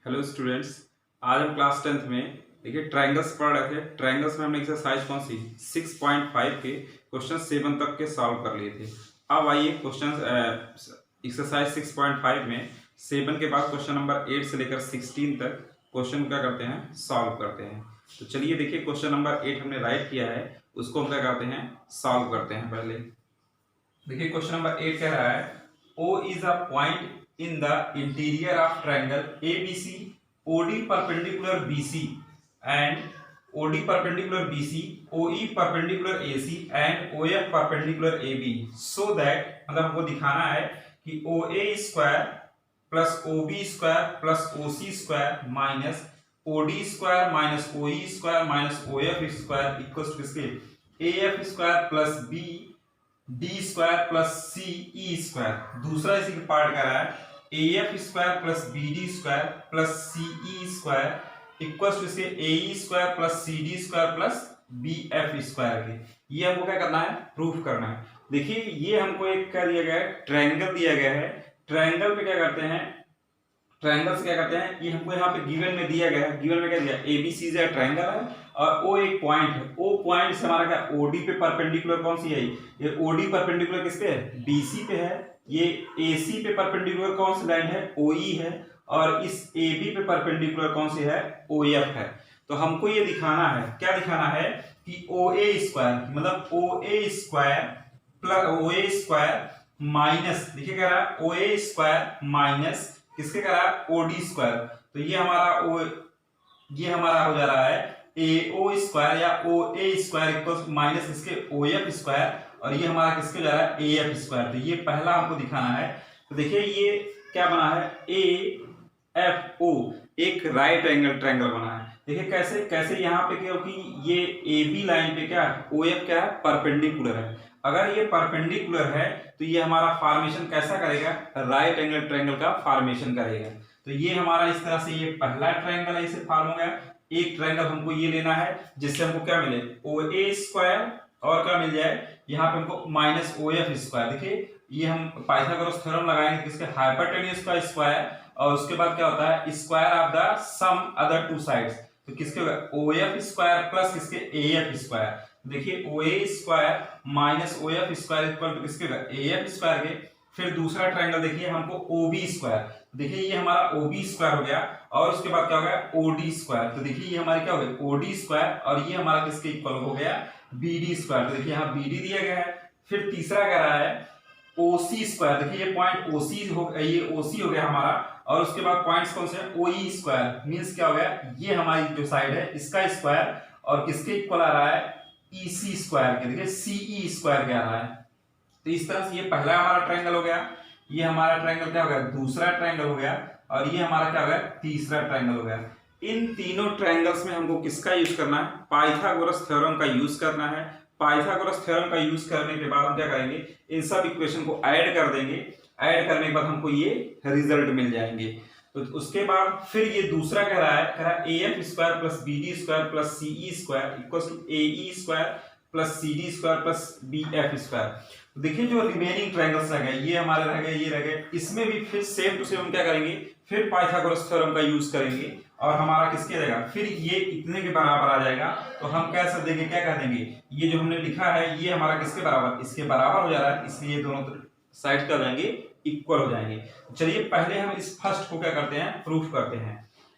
Hello students. आज हम class 10th में देखिए ट्रायंगल्स पढ़ रहे थे। ट्रायंगल्स में हमने एक्सरसाइज कौन सी 6.5 के क्वेश्चन 7 तक के सॉल्व कर लिए थे। अब आइए क्वेश्चन एक्सरसाइज 6.5 में 7 के बाद क्वेश्चन नंबर 8 से लेकर 16 तक क्वेश्चन क्या करते हैं, सॉल्व करते हैं। तो चलिए देखिए क्वेश्चन नंबर 8 हमने राइट किया है, उसको हम क्या करते हैं, सॉल्व करते हैं। पहले देखिए क्वेश्चन नंबर 8 कह रहा है O is a point in the interior of triangle ABC, OD perpendicular BC and OD perpendicular BC, OE perpendicular AC and OF perpendicular AB, so that मतलब हमको दिखाना है कि OA square plus OB square plus OC square minus OD square minus OE square minus OF square equal to किसके AF square plus B D square plus C E square. दूसरा इसी part का रहा है A F square plus B D square plus C E square equal to इसके A E square plus C D square plus B F square के। ये हमको क्या करना है, प्रूफ करना है। देखिए ये हमको एक क्या दिया गया है, ट्रायंगल दिया गया है। ट्रायंगल पे क्या करते हैं, ट्रायंगल से क्या करते हैं, ये हमको यहाँ पे गिवन में दिया गया है। गिवन में क्या दिया, ए बी सी जो ट्रायंगल है और ओ एक पॉइंट है। ओ पॉइंट से हमारा क्या ओडी पे परपेंडिकुलर कौन सी है, ये ओडी परपेंडिकुलर किस पे है, बीसी पे है। ये एसी पे परपेंडिकुलर कौन सी लाइन है, ओई है। और इस एबी पे परपेंडिकुलर कौन सी है, ओएफ है। तो हमको ये दिखाना है, क्या दिखाना है कि ओ ए स्क्वायर मतलब ओ A square plus O A square minus, देखिए कह रहा है ओ ए स्क्वायर माइनस किसके कह रहा है, ओडी स्क्वायर। तो ये हमारा हो जा रहा है ए ओ स्क्वायर या ओ ए स्क्वायर इक्वल माइनस इसके ओ एफ स्क्वायर, और ये हमारा किसके जा रहा है, ए एफ स्क्वायर। तो ये पहला हमको दिखाना है। तो देखिए ये क्या बना है, ए एफ ओ एक राइट एंगल ट्रायंगल बना है। देखिए कैसे कैसे यहाँ पे, क्योंकि ये ए बी लाइन पे क्या है, ओ एफ क्या है, परपेंडिकुलर है। अगर ये परपेंडिकुलर है तो ये हमारा फॉर्मेशन कैसा करेगा, राइट एंगल ट्रायंगल का फॉर्मेशन करेगा। तो ये हमारा इस तरह से ये पहला ट्रायंगल है, इसे फॉर्म हो गया। एक ट्रायंगल हमको ये लेना है जिससे हमको क्या मिले, ओ ए स्क्वायर और क्या मिल जाए, यहाँ पे हमको माइनस ओ एफ स्क्वायर। देखिए ये हम पाइथागोरस थ्योरम लगाएंगे किसके, हाइपोटेन्यूज का स्क्वायर, और उसके बाद क्या होता है, square of the sum other two sides. तो किसके होगा, ओ एफ स्क्वायर प्लस किसके ए एफ स्क्वायर। देखिए O A square minus O F square equal to किसके होगा, ए एफ स्क्वायर के। फिर दूसरा ट्रायंगल देखिए हमको ओ बी स्क्वायर, देखिए ये हमारा ओ बी स्क्वायर हो गया, और उसके बाद क्या हो गया, ओ डी स्क्वायर। तो देखिए ये हमारे क्या हो गया, ओ डी स्क्वायर, और ये हमारा किसके इक्वल हो गया, बी डी स्क्वायर। तो देखिए यहाँ बी डी दिया गया है। फिर तीसरा कह रहा है ओ सी स्क्वायर, देखिए ये पॉइंट ओ सी हो, ये ओ सी हो गया हमारा, और उसके बाद पॉइंट्स कौन से हैं, ओ ई स्क्वायर। मीन्स क्या हो गया, ये हमारी जो साइड है इसका स्क्वायर, और किसके इक्वल आ रहा है, ई सी स्क्वायर के। देखिए सी ई स्क्वायर क्या आ रहा है। तो इस तरह से ये पहला हमारा ट्रायंगल हो गया, ये हमारा ट्रायंगल क्या हो गया, दूसरा ट्रायंगल हो गया, और ये हमारा क्या हो गया, तीसरा ट्रायंगल हो गया। इन तीनों ट्रायंगल्स में हमको किसका यूज करना है, पाइथागोरस थ्योरम का यूज करना है। पाइथागोरस थ्योरम का यूज करने के बाद हम क्या करेंगे, इन सब इक्वेशन को ऐड कर देंगे। ऐड करने के बाद हमको ये रिजल्ट मिल जाएंगे। तो उसके बाद फिर ये दूसरा कह रहा है A F square plus B D square plus C E square equal to A E square plus C D square plus B F square. तो देखिए जो रिमेनिंग ट्रायंगल्स रह गए, ये हमारे रह गए, ये रह गए, इसमें भी फिर सेम टू सेम हम क्या करेंगे, फिर पाइथागोरस थ्योरम का यूज करेंगे, और हमारा किसके रहेगा, फिर ये इतने के बराबर आ जाएगा। तो हम कह सकते देंगे, क्या कह देंगे, ये जो हमने लिखा है ये हमारा किसके बराबर, इसके बराबर हो जा रहा है, इसलिए दोनों साइड कर जाएंगे, इक्वल हो जाएंगे। चलिए पहले हम इस फर्स्ट को क्या करते हैं, प्रूफ करते हैं।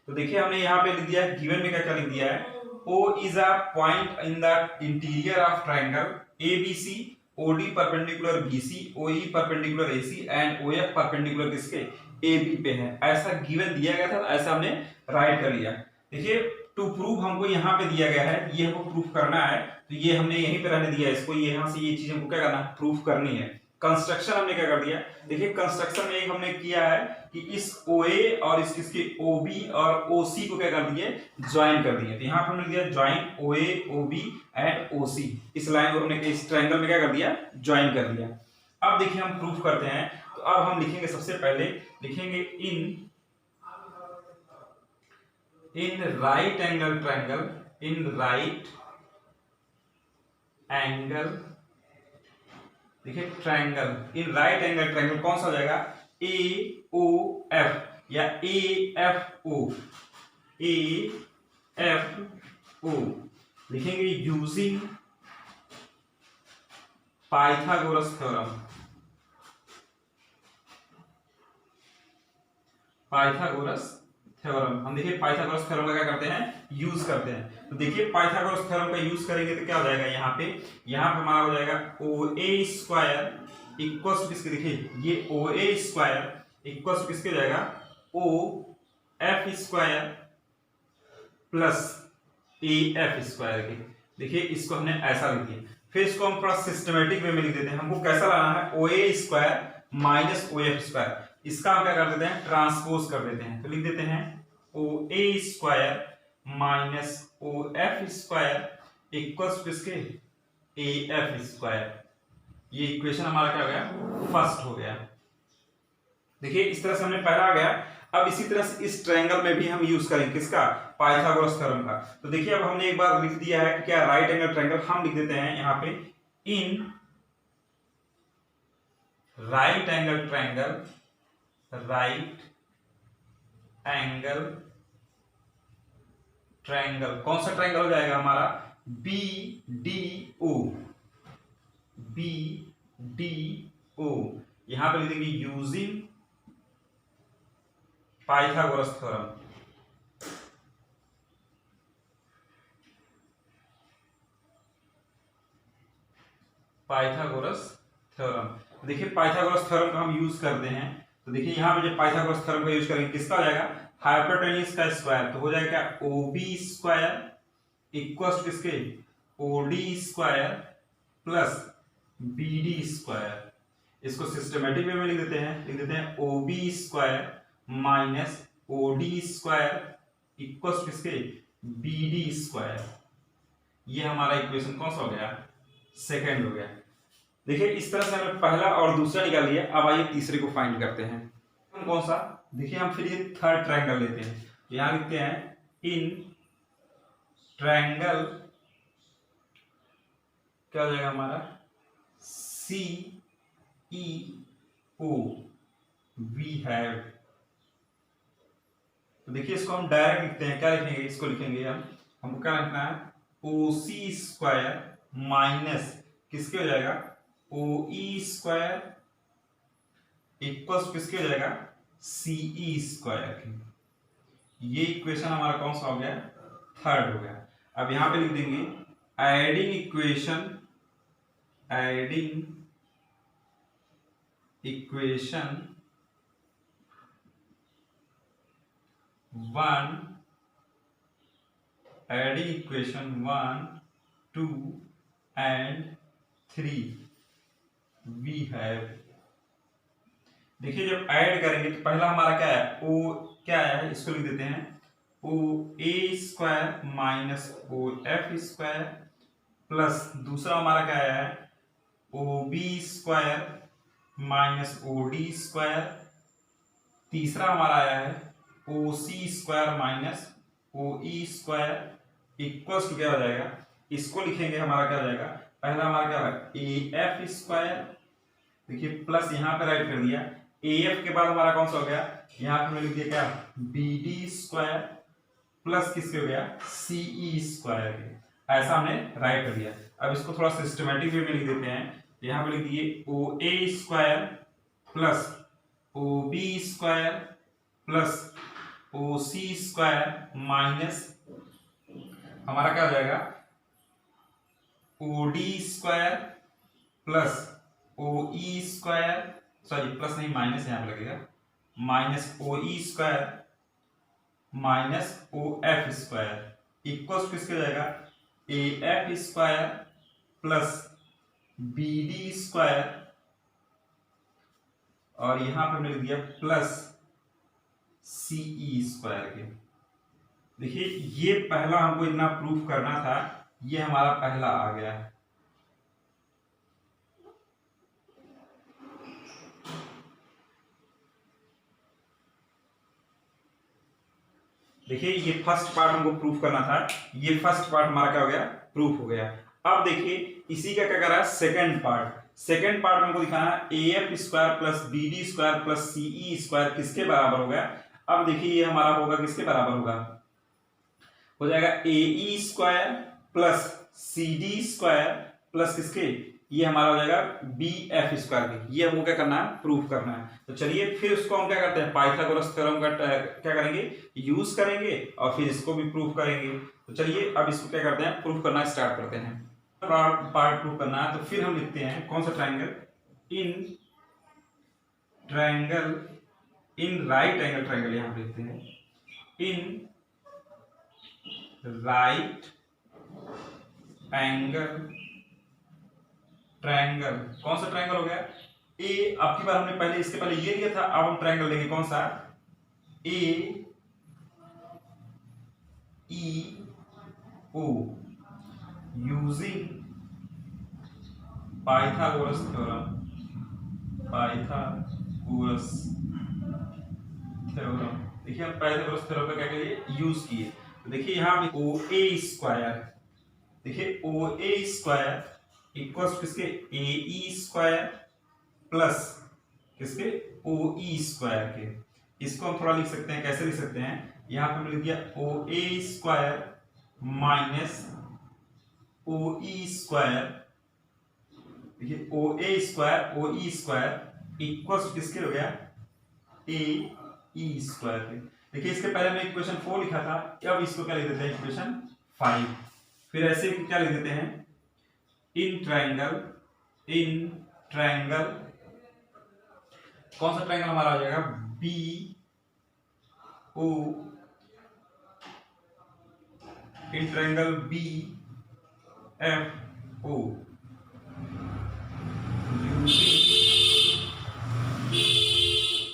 तो देखिए हमने यहाँ पे लिख दिया है, गिवन में क्या लिख दिया है, O is a point in the interior of triangle ABC, OD perpendicular BC, OE perpendicular AC and OF perpendicular किसके, AB पे है। ऐसा गिवन दिया गया था, ऐसा हमने राइट कर लिया। देखिए टू प्रूव हमको यहाँ पे दिया गया है, ये हमको प्रूफ करना है, तो ये हमने यहीं पे रहने दिया है इसको, यहाँ से ये चीज हमको क्या करना है, प्रूफ करनी है। कंस्ट्रक्शन हमने क्या कर दिया, देखिए कंस्ट्रक्शन में एक हमने किया है कि इस OA और इस किसके OB और OC को क्या कर दिए, ज्वाइन कर दिए। तो यहाँ पे हमने दिया join OA OB and OC, इस लाइन को हमने इस ट्रायंगल में क्या कर दिया, ज्वाइन कर दिया। अब देखिए हम प्रूफ करते हैं। तो अब हम लिखेंगे, सबसे पहले लिखेंगे in right angle triangle, in right angle, देखिए triangle, in right angle triangle कौन सा हो जाएगा, ए ओ एफ। या AFO, AFO लिखेंगे using Pythagoras theorem. Pythagoras theorem, हम देखिए पाइथागोरस थ्योरम का क्या करते हैं, यूज करते हैं। तो देखिए पाइथागोरस थ्योरम का यूज करेंगे तो क्या हो जाएगा, यहाँ पे हमारा हो जाएगा OA स्क्वायर इक्वल टू किसके, देखिए ये OA स्क्वायर इक्वल टू किसके हो जाएगा, OF square plus AF square के। देखिए इसको हमने ऐसा लिख दिया, फिर इसको हम थोड़ा सिस्टमेटिक वे में लिख देते हैं। हमको कैसा लाना है, OA square minus OF square, इसका हम क्या कर देते हैं, ट्रांसपोज कर देते हैं। तो लिख देते हैं OA square minus OF square equals to किसके, AF स्क्वायर। ये इक्वेशन हमारा क्या हो गया, फर्स्ट हो गया। देखिए इस तरह से हमने पहला आ गया। अब इसी तरह से इस ट्रायंगल में भी हम यूज करेंगे किसका, पाइथागोरस थ्योरम का। तो देखिए अब हमने एक बार लिख दिया है कि क्या, राइट एंगल ट्रायंगल, हम लिख देते हैं यहां पे इन right angle triangle, right angle triangle, कौन सा ट्रायंगल हो जाएगा हमारा, BDO, BDO। यहां पे लिख देंगे using Pythagoras theorem. Pythagoras theorem, देखिए पाइथागोरस थ्योरम का हम यूज करते हैं। तो देखिए यहां पे जब पाइथागोरस थ्योरम का यूज करेंगे किसका हो जाएगा, हाइपोटेन्यूज का स्क्वायर। तो हो जाएगा क्या, OB स्क्वायर इक्वल टू किसके, OD square plus BD square. इसको सिस्टमेटिक वे में लिख देते हैं, OB square minus OD square equal to किसके, BD स्क्वायर। ये हमारा इक्वेशन कौन सा हो गया, सेकंड हो गया। देखिए इस तरह से हमने पहला और दूसरा निकाल लिया। अब आइए तीसरे को फाइंड करते हैं, कौन सा, देखिए हम फिर ये थर्ड ट्रायंगल लेते हैं। यहां लिखते हैं इन ट्रायंगल, क्या हो जाएगा हमारा, CEO वी हैव। तो देखिए इसको हम डायरेक्ट लिखते हैं, क्या लिखेंगे, इसको लिखेंगे हमको क्या लिखना है, OC स्क्वायर माइनस किसके हो जाएगा, OE स्क्वायर इक्वल्स किसके हो जाएगा, CE स्क्वायर। ये इक्वेशन हमारा कौन सा हो गया, थर्ड हो गया। अब यहां पे लिख देंगे adding equation 1, 2 and 3 we have. देखिए जब ऐड करेंगे तो पहला हमारा क्या है, ओ क्या है, इसको लिख देते हैं OA square minus OF square plus दूसरा हमारा क्या है, OB square minus OD square. तीसरा हमारा आया है OC square minus OE square equals to क्या हो जाएगा, इसको लिखेंगे हमारा क्या हो जाएगा, पहला हमारा क्या है AF स्क्वायर, देखिए प्लस यहाँ पे राइट कर दिया। AF के बाद हमारा कौन सा हो गया, यहाँ पे हमने लिख दिया क्या, BD स्क्वायर प्लस किसके हो गया, CE स्क्वायर। ऐसा हमने राइट कर दिया। अब इसको थोड़ा सिस्टमेटिक वे में लिख देते हैं। यहाँ पे लिख दिए OA square plus OB square plus OC square minus हमारा क्या हो जाएगा, OD square plus OE square, sorry plus नहीं माइनस यहाँ पे लगेगा, minus OE square minus OF square equals किसके हो जाएगा, AF square plus BD square और यहां पे हमने लिख दिया प्लस CE स्क्वायर के। देखिए ये पहला हमको इतना प्रूफ करना था, ये हमारा पहला आ गया है। देखिए ये फर्स्ट पार्ट हमको प्रूफ करना था, ये फर्स्ट पार्ट हमारा क्या हो गया, प्रूफ हो गया। अब देखिए इसी का क्या कर रहा है, सेकंड पार्ट हमको दिखाना है AF square plus BD square plus CE square किसके बराबर हो गया। अब देखिए ये हमारा होगा किसके बराबर होगा, हो जाएगा AE square plus CD square plus किसके, ये हमारा हो जाएगा BF स्क्वायर के। ये हमको क्या करना है, प्रूफ करना है। तो चलिए फिर उसको हम क्या करते हैं, पाइथागोरस थ्योरम का क्या करेंगे, यूज करेंगे और फिर इसको भी प्रूफ करेंगे। तो चलिए अब इसको क्या करते हैं, प्रूफ करना स्टार्ट करते हैं। पार्ट प्रूफ करना है तो फिर हम लिखते हैं कौन सा ट्राइंगल, इन राइट एंगल ट्राइंगल, यहां पे लिखते हैं इन राइट एंगल ट्रायंगल। कौन सा ट्रायंगल हो गया, ए, आपकी बार हमने पहले इसके पहले ये लिया था, अब हम ट्रायंगल लेंगे कौन सा, A E O using Pythagoras theorem, Pythagoras theorem. देखिए हम पाइथागोरस थ्योरम का क्या किए, यूज किए। तो देखिए यहां पे ओ ए स्क्वायर, देखिए ओ ए स्क्वायर इक्वल्स किसके, ए ई स्क्वायर प्लस किसके, ओ ई स्क्वायर के। इसको हम थोड़ा लिख सकते हैं, कैसे लिख सकते हैं, यहां पे हमने लिख दिया ओ A square minus O E square, देखिए O A square O E square equals किसके हो गया, ए ई स्क्वायर के। देखिए इसके पहले हमने इक्वेशन 4 लिखा था, अब इसको क्या लिख देते हैं, इक्वेशन 5। फिर ऐसे क्या लिख देते हैं, इन ट्रायंगल कौन सा ट्रायंगल हमारा आ जाएगा, B O, in triangle B F O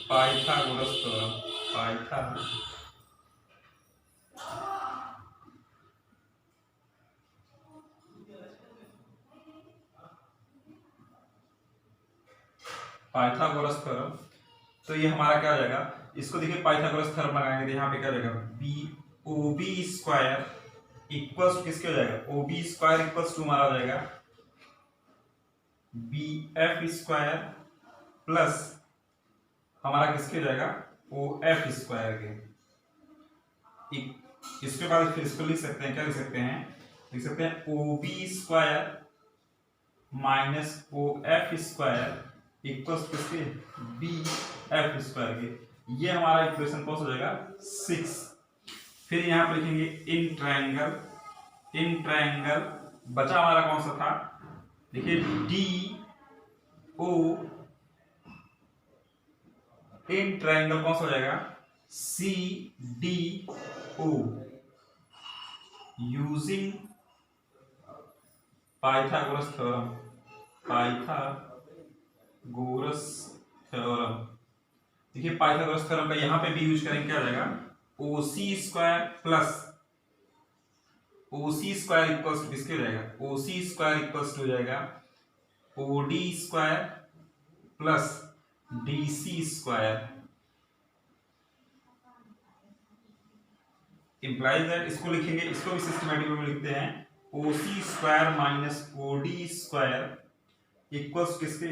Pythagoras theorem, Pythagoras theorem. तो ये हमारा क्या हो जाएगा, इसको देखिए पाइथागोरस थ्योरम लगाएंगे तो यहाँ पे क्या हो जाएगा, B O B square equals किसके हो जाएगा, O B square equals to हमारा हो जाएगा बी एफ स्क्वायर प्लस हमारा किसके हो जाएगा, ओ एफ स्क्वायर के। इसके बाद फिर इसको लिख सकते हैं, क्या लिख सकते हैं, लिख सकते हैं O B square minus O F square equals किसके, बी एफ स्क्वायर के। ये हमारा इक्वेशन कौन सा हो जाएगा, 6। फिर यहां पे लिखेंगे इन ट्रायंगल बचा हमारा कौन सा था, देखिए डी ओ, इन ट्रायंगल कौन सा हो जाएगा, C D O using Pythagoras theorem, Pythagoras theorem. देखिए पाइथागोरस थ्योरम का यहां पे भी यूज करेंगे, क्या हो जाएगा, O C square plus O C square equals to किसके हो जाएगा, O C square equals to हो जाएगा O D square plus D C square, implies that. इसको लिखेंगे, इसको भी सिस्टमैटिक में लिखते हैं O C square minus O D square equals किसके,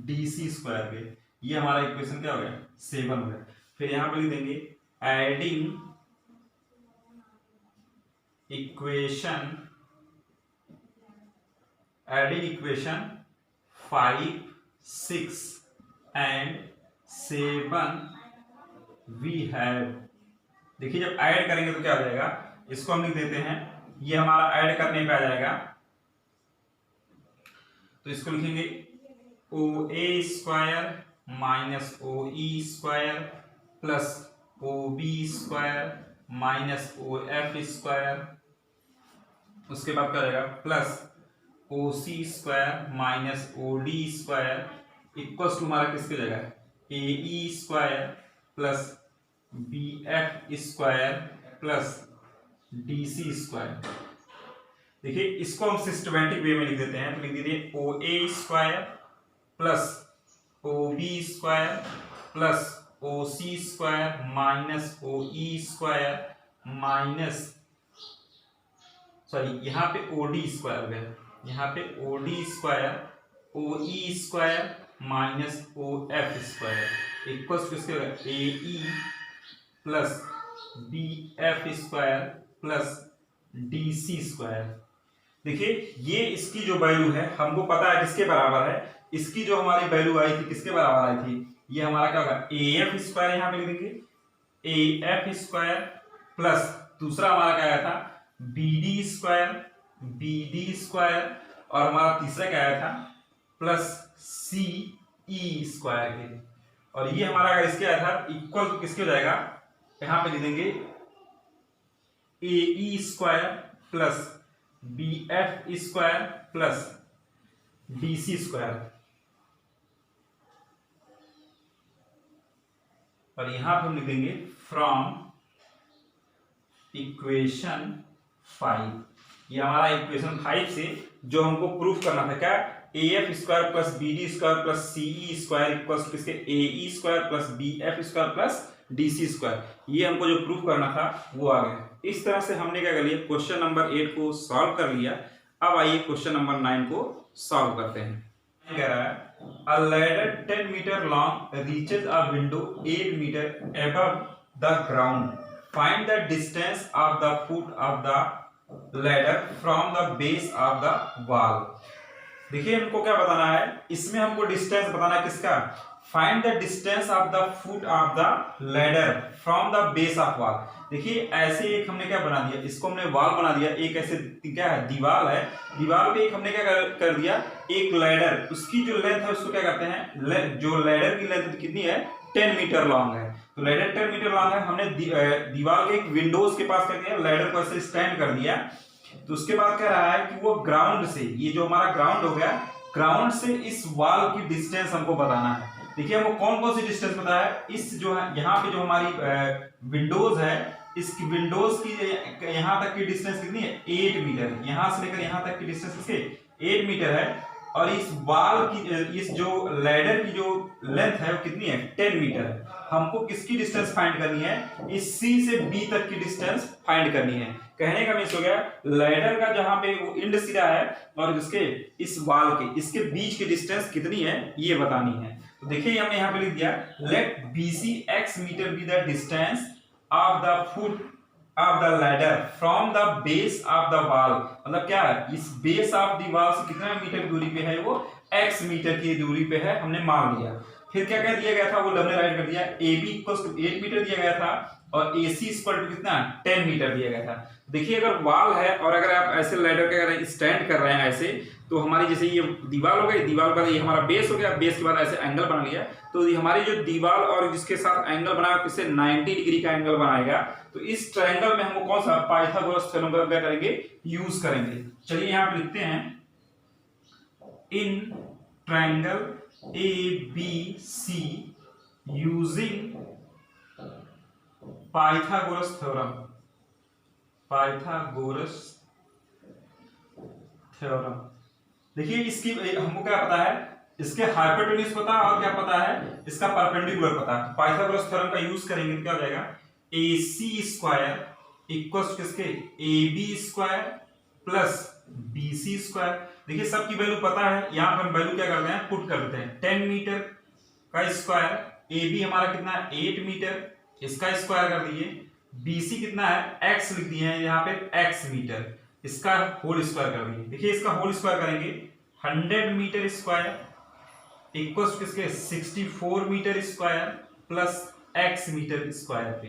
डी सी स्क्वायर के। ये हमारा इक्वेशन क्या हो गया, 7 हो गया। फिर यहां पर लिख देंगे adding equation 5, 6 and 7 we have. देखिए जब ऐड करेंगे तो क्या हो जाएगा, इसको हम लिख देते हैं, ये हमारा ऐड करने पे आ जाएगा, तो इसको लिखेंगे O A square minus O E square plus O B square minus O F square, उसके बाद क्या रहेगा plus O C square minus O D square equals to हमारा किसके जगह, A E square plus B F square plus D C square. देखिए इसको हम सिस्टमैटिक वे में लिख देते हैं, तो लिख दीजिए O A square plus O B square plus O C square minus O E square minus, sorry यहाँ पे ओ डी स्क्वायर हो गया, यहाँ पे O D square O E square minus O F square equals किसके, A E plus B F square plus D C square. देखिए ये इसकी जो वैल्यू है हमको पता है किसके बराबर है, इसकी जो हमारी वैल्यू आई थी किसके बराबर आई थी, ये हमारा क्या होगा ए एफ स्क्वायर, यहाँ पे लिख देंगे ए एफ स्क्वायर प्लस दूसरा हमारा क्या आया था बी डी स्क्वायर और हमारा तीसरा क्या आया था प्लस सी ई स्क्वायर के। और ये हमारा अगर इसके आया था इक्वल तो किसके हो जाएगा, यहां पे लिख देंगे A E square plus B F square plus D C square. और यहां पे हम लिख देंगे फ्रॉम इक्वेशन 5। ये हमारा इक्वेशन 5 से जो हमको प्रूफ करना था क्या, A F square plus B D square plus C E square equal to किसके A E square plus B F square plus D C square, ये हमको जो प्रूफ करना था वो आ गया। इस तरह से हमने क्या कर लिया, क्वेश्चन नंबर 8 को सॉल्व कर लिया। अब आइए क्वेश्चन नंबर 9 को सॉल्व करते हैं। कह रहा है a ladder 10 meter long reaches a window 8 meter above the ground. Find the distance of the foot of the ladder from the base of the wall. देखिए हमको क्या बताना है, इसमें हमको डिस्टेंस बताना है किसका, find the distance of the foot of the ladder from the base of wall. देखिए ऐसे एक हमने क्या बना दिया, इसको हमने वॉल बना दिया, एक ऐसे क्या है दीवार है, दीवार पे एक हमने क्या कर दिया एक लैडर, उसकी जो लेंथ है उसको क्या कहते हैं, जो लैडर की लेंथ कितनी है 10 मीटर लॉन्ग है, तो लैडर 10 मीटर लॉन्ग है। हमने दीवार के एक विंडोज के पास कर दिया, लैडर को ऐसे स्टैंड कर दिया। तो उसके बाद कह रहा है कि वो ग्राउंड से, ये जो हमारा ग्राउंड हो गया, ग्राउंड से इस वॉल की डिस्टेंस हमको बताना है। देखिए हमको कौन कौन सी डिस्टेंस पता है, इस जो है यहाँ पे जो हमारी विंडोज है, इस विंडोज की यहाँ तक की डिस्टेंस कितनी है 8 मीटर, यहाँ से लेकर यहाँ तक की डिस्टेंस किसके 8 मीटर है। और इस वॉल की, इस जो लैडर की जो लेंथ है वो कितनी है 10 मीटर है। हमको किसकी डिस्टेंस फाइंड करनी है, इस सी से बी तक की डिस्टेंस फाइंड करनी है। कहने का मीन्स हो गया लैडर का जहां पे वो एंड सिरा है और इसके इस वॉल के इसके बीच की डिस्टेंस कितनी है ये बतानी है। तो देखिए हमने यहाँ पे लिख दिया let BC x metre be the distance of the foot of the ladder from the base of the wall. मतलब क्या है, इस बेस ऑफ द वॉल से कितना मीटर दूरी पे है, वो x मीटर की दूरी पे है, हमने मान लिया। फिर क्या कह दिया गया था, वो हमने राइट कर दिया AB इक्वल टू 8 मीटर दिया गया था और AC इक्वल टू कितना 10 मीटर दिया गया था। देखिए अगर वॉल है और अगर आप ऐसे लैडर के अगर स्टैंड कर रहे हैं ऐसे, तो हमारी जैसे ये दीवार हो गई, दीवार का ये हमारा बेस हो गया, बेस के बाद ऐसे एंगल बना लिया, तो हमारी जो दीवार और जिसके साथ एंगल बनाया किससे 90 डिग्री का एंगल बनाएगा। तो इस ट्रायंगल में हमको कौन सा पाइथागोरस थ्योरम का क्या करेंगे, यूज करेंगे। चलिए यहाँ पे लिखते हैं in triangle ABC using Pythagoras theorem, Pythagoras theorem. देखिए इसकी हमको क्या पता है, इसके हाइपोटेन्यूज पता है और क्या पता है, इसका परपेंडिकुलर पता है। पाइथागोरस थ्योरम का यूज करेंगे तो क्या हो जाएगा AC स्क्वायर इक्वल्स किसके AB square plus BC square. देखिए सबकी वैल्यू पता है, यहाँ पर हम वैल्यू क्या करते हैं पुट कर देते हैं। 10 मीटर का स्क्वायर, AB हमारा कितना है 8 मीटर, इसका स्क्वायर कर दिए। BC कितना है x लिख दिए हैं यहाँ पे x मीटर, इसका होल स्क्वायर कर दिए। देखिए इसका होल स्क्वायर करेंगे 100 मीटर स्क्वायर इक्वल्स किसके 64 metre square plus x metre square पे।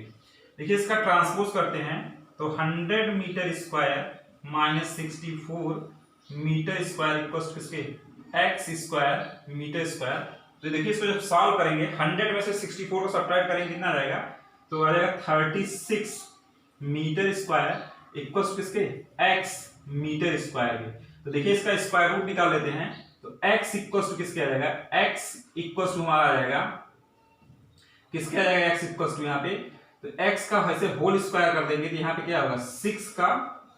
देखिए इसका ट्रांसपोज करते हैं तो 100 metre square minus 64 metre square equals किसके x स्क्वायर मीटर स्क्वायर। तो देखिए इसको जब सॉल्व करेंगे 100 में से 64 को सब्ट्रैक्ट करेंगे कितना आ जाएगा, तो आ जाएगा 36 मीटर स्क्वायर इक्वल्स किसके x मीटर स्क्वायर के। तो देखिए इसका स्क्वायर रूट निकाल लेते हैं तो x इक्वल्स टू किसके आ जाएगा, x इक्वल्स टू हमारा आ जाएगा किसके आ जाएगा, x इक्वल्स टू यहाँ पे तो x का ऐसे होल स्क्वायर कर देंगे तो यहाँ पे क्या होगा 6 का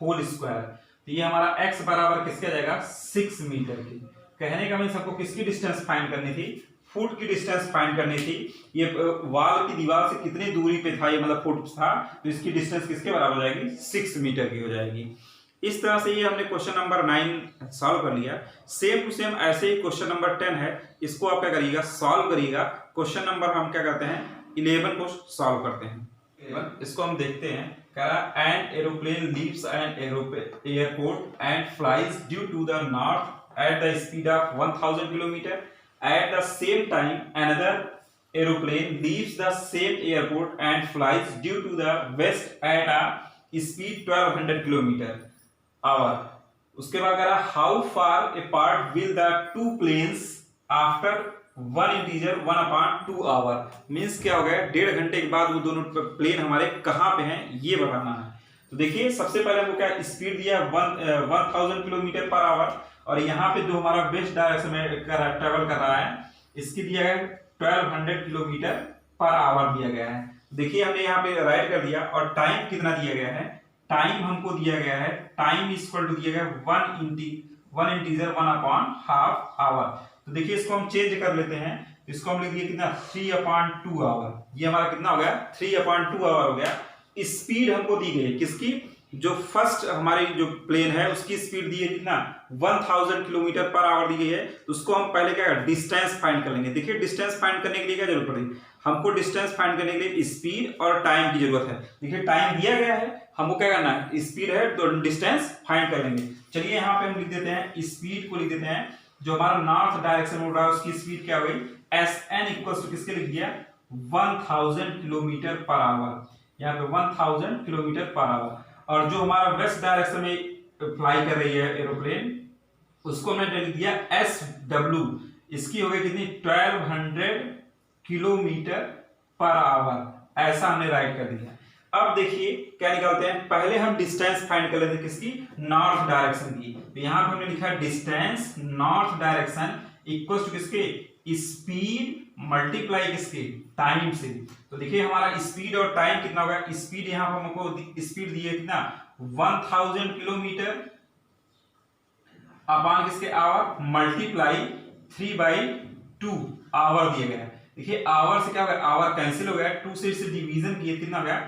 होल स्क्वायर। तो ये हमारा x बराबर किसके आ जाएगा 6 मीटर की। कहने का मीन्स हमको किसकी डिस्टेंस फाइंड करनी थी, फुट की डिस्टेंस फाइंड करनी थी। ये वॉल की दीवार से कितनी दूरी पे था, ये मतलब फुट था, तो इसकी डिस्टेंस किसके बराबर हो जाएगी 6 मीटर की हो जाएगी। इस तरह से ये हमने क्वेश्चन नंबर 9 सॉल्व कर लिया। सेम टू सेम ऐसे ही क्वेश्चन नंबर 10 है, इसको आप क्या करिएगा सॉल्व करिएगा। क्वेश्चन नंबर हम क्या करते हैं 11 को सॉल्व करते हैं। इसको हम देखते हैं। कह रहा an aeroplane leaves an airport and flies due to the north at the speed of 1000 kilometre. At the same time another aeroplane leaves the same airport and flies due to the west at a speed 1200 kilometre hour. उसके बाद कह रहा how far apart will the two planes after one integer 1/2 hour. Means क्या हो गया, 1.5 घंटे के बाद वो दोनों प्लेन हमारे कहाँ पे हैं ये बताना है। तो देखिए सबसे पहले हमको क्या स्पीड दिया 1000 किलोमीटर पर आवर, और यहाँ पे जो हमारा वेस्ट डायरेक्शन में ट्रेवल कर रहा है इसकी दिया है 1200 किलोमीटर पर आवर दिया गया है। देखिए हमने यहाँ पे राइट कर दिया, और टाइम कितना दिया गया है, टाइम हमको दिया गया है, टाइम इक्वल टू दिया गया 1 इंटीजर 1/2 आवर। तो देखिए इसको हम चेंज कर लेते हैं, इसको हम लिख दिए कितना 3/2 आवर। ये हमारा कितना हो गया 3/2 आवर हो गया। स्पीड हमको दी गई किसकी, जो फर्स्ट हमारी जो प्लेन है उसकी स्पीड दी है कितना 1000 किलोमीटर पर आवर दी गई है। तो उसको हम पहले क्या डिस्टेंस फाइंड कर लेंगे। देखिए डिस्टेंस फाइंड करने के लिए क्या जरूरत पड़ेगी, हमको डिस्टेंस फाइंड करने के लिए स्पीड और टाइम की जरूरत है। देखिए टाइम दिया गया है, हमको क्या करना है, स्पीड है तो डिस्टेंस फाइंड कर लेंगे। चलिए यहाँ पे हम लिख देते हैं, स्पीड को लिख देते हैं, जो हमारा नॉर्थ डायरेक्शन में उड़ रहा है उसकी स्पीड क्या हुई SN इक्वल टू किसके लिख दिया 1000 किलोमीटर पर आवर। यहाँ पे 1000 किलोमीटर पर आवर। और जो हमारा वेस्ट डायरेक्शन में फ्लाई कर रही है एरोप्लेन उसको हमने लिख दिया SW, इसकी हो गई कितनी 1200 किलोमीटर पर आवर। ऐसा हमने राइट कर दिया। अब देखिए क्या निकालते हैं, पहले हम डिस्टेंस फाइंड कर लेते हैं किसकी नॉर्थ डायरेक्शन की। तो यहाँ पे हमने लिखा distance north direction equal to किसके स्पीड मल्टीप्लाई किसके टाइम से। तो देखिए हमारा स्पीड और टाइम कितना होगा, स्पीड यहाँ पर हमको स्पीड दी है कितना 1000 किलोमीटर अपान किसके आवर मल्टीप्लाई 3/2 आवर दिया गया है। देखिए आवर से क्या हो गया, आवर कैंसिल हो गया, 2 से इसे डिवीजन किए कितना हो गया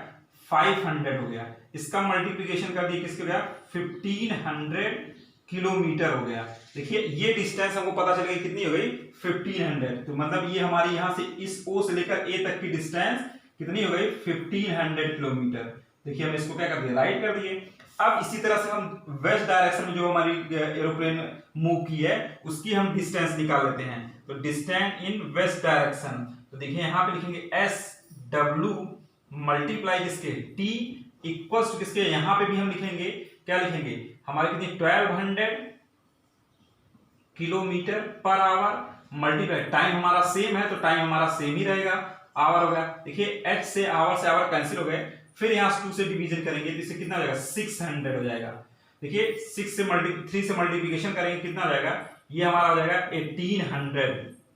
500 हो गया। इसका मल्टीप्लिकेशन कर दिया किसके हो गया 1500 किलोमीटर हो गया। देखिए ये डिस्टेंस हमको पता चल गई कितनी हो गई 1500। तो मतलब ये हमारी यहां से इस O से लेकर A तक की डिस्टेंस कितनी हो गई 1500 किलोमीटर। देखिए हम इसको क्या कर दिया राइट कर दिए। अब इसी तरह से हम वेस्ट डायरेक्शन में जो हमारी एरोप्लेन मूव की है उसकी हम डिस्टेंस निकाल लेते हैं। तो डिस्टेंस इन वेस्ट डायरेक्शन, तो देखिए यहाँ पे लिखेंगे SW मल्टीप्लाई किसके T इक्वल टू किसके, यहाँ पे भी हम लिखेंगे क्या लिखेंगे हमारे कितनी 1200 kilometre per hour multiply time हमारा सेम है तो टाइम हमारा सेम ही रहेगा, आवर हो गया। देखिए H से आवर कैंसिल हो गए, फिर यहाँ 2 से डिवीजन करेंगे तो इससे कितना हो जाएगा 600 हो जाएगा। देखिए 3 से मल्टीप्लिकेशन करेंगे कितना हो जाएगा, ये हमारा हो जाएगा 1800।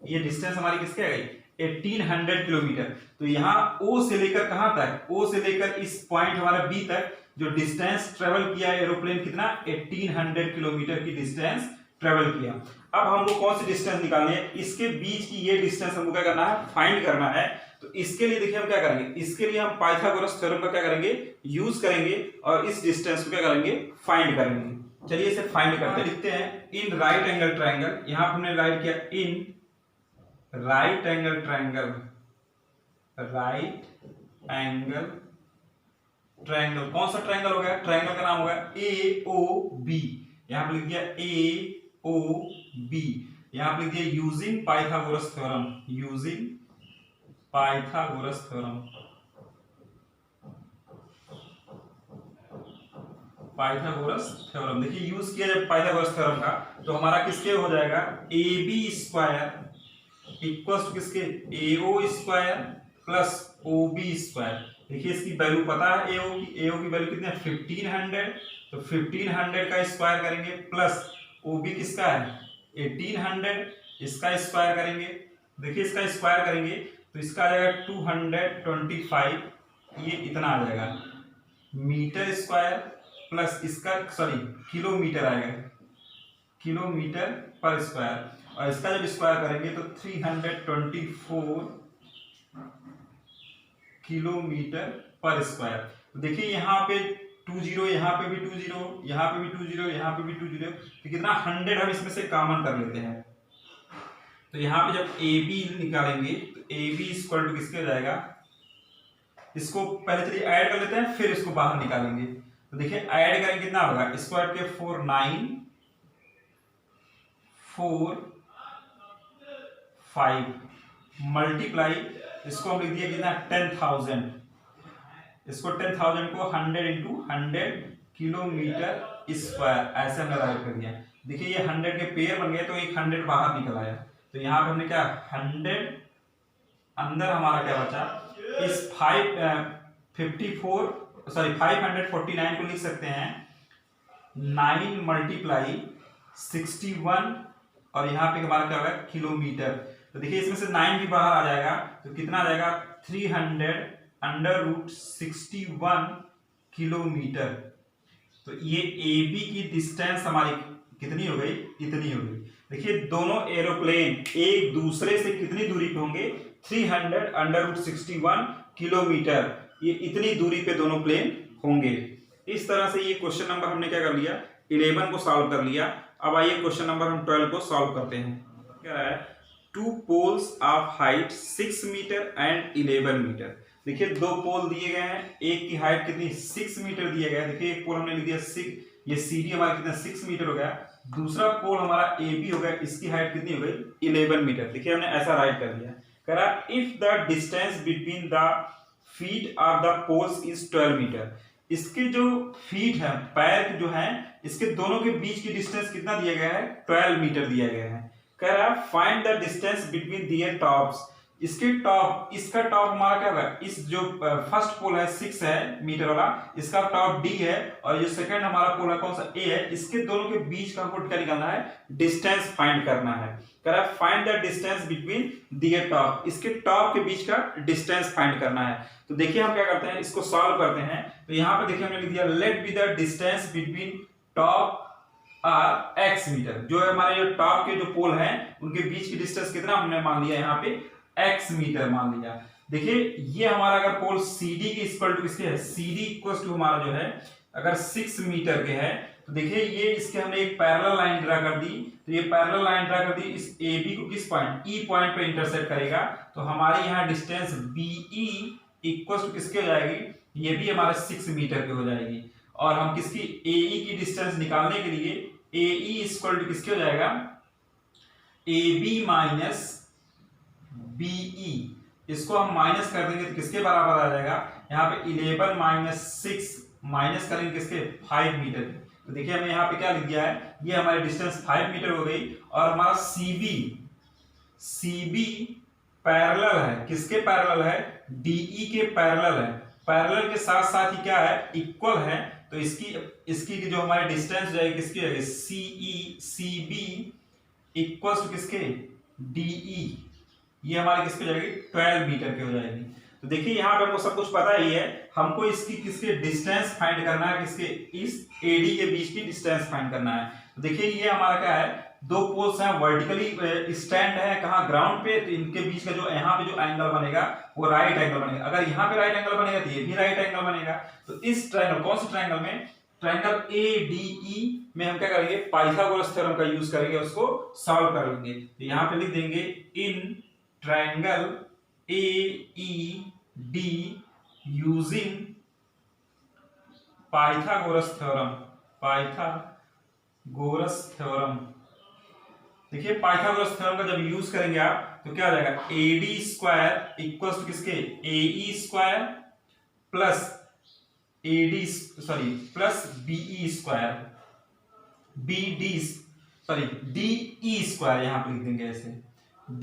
ये डिस्टेंस हमारी किसके आ गई 1800 किलोमीटर। तो यहाँ O से लेकर कहां तक, O से लेकर इस पॉइंट हमारा B तक जो डिस्टेंस ट्रेवल किया एरोप्लेन कितना 1800 किलोमीटर की डिस्टेंस ट्रेवल किया। अब हमको कौन सी डिस्टेंस निकालनी है, इसके बीच की ये डिस्टेंस हमको क्या करना है फाइंड करना है। तो इसके लिए देखिए हम क्या करेंगे, इसके लिए हम पाइथागोरस थ्योरम का क्या करेंगे यूज करेंगे और इस डिस्टेंस को क्या करेंगे फाइंड करेंगे। चलिए इसे फाइंड करते हैं। लिखते हैं इन राइट एंगल ट्रायंगल, यहां पर हमने राइट किया इन right angle triangle, right angle triangle कौन सा ट्रायंगल हो गया, ट्रायंगल का नाम होगा AOB। यहां पर लिख दिया AOB, यहां पर लिख दिया using Pythagoras theorem, using Pythagoras theorem, Pythagoras theorem. देखिए यूज किया जब पाइथागोरस थ्योरम का तो हमारा किसके हो जाएगा AB स्क्वायर इक्वल टू किसके AO square plus OB square. देखिए इसकी वैल्यू पता है AO की वैल्यू कितनी है 1500, तो 1500 का स्क्वायर करेंगे प्लस OB किसका है 1800, इसका स्क्वायर करेंगे। देखिए इसका स्क्वायर करेंगे तो इसका आ जाएगा 225, ये इतना आ जाएगा मीटर स्क्वायर प्लस इसका सॉरी किलोमीटर आएगा किलोमीटर पर स्क्वायर, और इसका जब स्क्वायर करेंगे तो 324 किलोमीटर पर स्क्वायर। तो देखिए यहाँ पे 20, यहाँ पे भी 20, यहाँ पे भी 20, यहाँ पे भी 20, तो कितना 100 हम इसमें से कॉमन कर लेते हैं। तो यहाँ पे जब AB निकालेंगे तो AB इक्वल टू किसके हो जाएगा, इसको पहले चलिए ऐड कर लेते हैं, फिर इसको बाहर निकालेंगे। तो देखिए ऐड करेंगे कितना होगा, इसको ऐड के 4 9 4 5 मल्टीप्लाई, इसको हम लिख दिया कितना 10,000, इसको 10,000 को 100 इंटू 100 किलोमीटर स्क्वायर ऐसे हमने राइट कर दिया। देखिए ये 100 के पेयर बन गए तो एक 100 बाहर निकल आया। तो यहाँ पे हमने क्या 100 अंदर हमारा क्या बचा, इस 549 को लिख सकते हैं 9 मल्टीप्लाई 61 और यहाँ पे हमारा क्या होगा किलोमीटर। तो देखिए इसमें से 9 भी बाहर आ जाएगा तो कितना आ जाएगा 300 अंडर रूट 61 किलोमीटर। तो ये ए बी की डिस्टेंस हमारी कितनी हो गई, इतनी हो गई। देखिए दोनों एरोप्लेन एक दूसरे से कितनी दूरी पे होंगे, 300 अंडर रूट 61 किलोमीटर, ये इतनी दूरी पे दोनों प्लेन होंगे। इस तरह से ये क्वेश्चन नंबर हमने क्या कर लिया 11 को सॉल्व कर लिया। अब आइए क्वेश्चन नंबर हम 12 को सॉल्व करते हैं। क्या है, 2 poles of height 6 metre and 11 metre. देखिए दो पोल दिए गए हैं, एक की हाइट कितनी 6 मीटर दिया गया है। देखिए एक पोल हमने लिख दिया 6, ये सी डी हमारा कितना 6 मीटर हो गया। दूसरा पोल हमारा ए बी हो गया, इसकी हाइट कितनी हो गई 11 मीटर। देखिए हमने ऐसा राइट कर दिया। कह रहा if the distance between the feet of the poles is 12 metre. इसके जो फीट है, पैर जो है, इसके दोनों के बीच की डिस्टेंस कितना दिया गया है 12 मीटर दिया गया है। कह रहा find the distance between their tops. इसके टॉप, इसका टॉप हमारा क्या होगा, इस जो फर्स्ट पोल है 6 है मीटर वाला, इसका टॉप डी है और जो सेकंड हमारा पोल है कौन सा ए है, इसके दोनों के बीच का हमको क्या निकालना है, डिस्टेंस फाइंड करना है। कह रहा है find the distance between their top, इसके टॉप के बीच का डिस्टेंस फाइंड करना है। तो देखिए हम क्या करते हैं, इसको सॉल्व करते हैं। तो यहाँ पे देखिए हमने लिख दिया let be the distance between top are x metre. जो है हमारे जो टॉप के जो पोल हैं उनके बीच की डिस्टेंस कितना हमने मान लिया यहाँ पे x मीटर मान लिया। देखिए ये हमारा अगर पोल CD के इक्वल टू किसके है, CD इक्वल टू हमारा जो है अगर 6 मीटर के है तो देखिए ये इसके हमने एक पैरेलल लाइन ड्रा कर दी। तो ये पैरेलल लाइन ड्रा कर दी, इस AB को किस पॉइंट E पॉइंट पे इंटरसेक्ट करेगा। तो हमारी यहाँ डिस्टेंस BE इक्वल टू किसके हो जाएगी, ये भी हमारे 6 मीटर के हो जाएगी। और हम किसकी AE की डिस्टेंस निकालने के लिए AE इक्वल टू किसके हो जाएगा, AB माइनस BE, इसको हम माइनस कर देंगे तो किसके बराबर आ जाएगा, यहाँ पे 11 माइनस 6 माइनस करेंगे किसके 5 मीटर। तो देखिए हमने यहाँ पे क्या लिख दिया है, ये हमारी डिस्टेंस 5 मीटर हो गई। और हमारा CB पैरेलल है, किसके पैरेलल है, DE के पैरेलल है। पैरेलल के साथ साथ ही क्या है, इक्वल है। तो इसकी जो हमारी डिस्टेंस जाएगी किसकी जाएगी, CB इक्वल टू किसके DE, ये हमारे किसके हो जाएगी 12 मीटर के हो जाएगी। तो देखिए यहाँ पे हमको सब कुछ पता ही है, हमको इसकी किसके डिस्टेंस फाइंड करना है, किसके इस AD के बीच की डिस्टेंस फाइंड करना है। तो देखिए ये हमारा क्या है, दो पोल्स हैं वर्टिकली स्टैंड है कहाँ ग्राउंड पे, तो इनके बीच का जो यहाँ पे जो एंगल बनेगा वो राइट एंगल बनेगा। अगर यहाँ पे राइट एंगल बनेगा तो ये भी राइट एंगल बनेगा। तो इस ट्रायंगल, कौन से ट्रायंगल में, ट्रायंगल ADE में हम क्या करेंगे, पाइथागोरस थ्योरम का यूज करेंगे, उसको सॉल्व कर लेंगे। तो यहाँ पे लिख देंगे in triangle AED using Pythagoras theorem, Pythagoras theorem. देखिए पाइथागोरस थ्योरम का जब यूज करेंगे आप तो क्या हो जाएगा, AD स्क्वायर इक्वल टू किसके AE square plus plus BE square, DE square यहाँ पे लिख देंगे ऐसे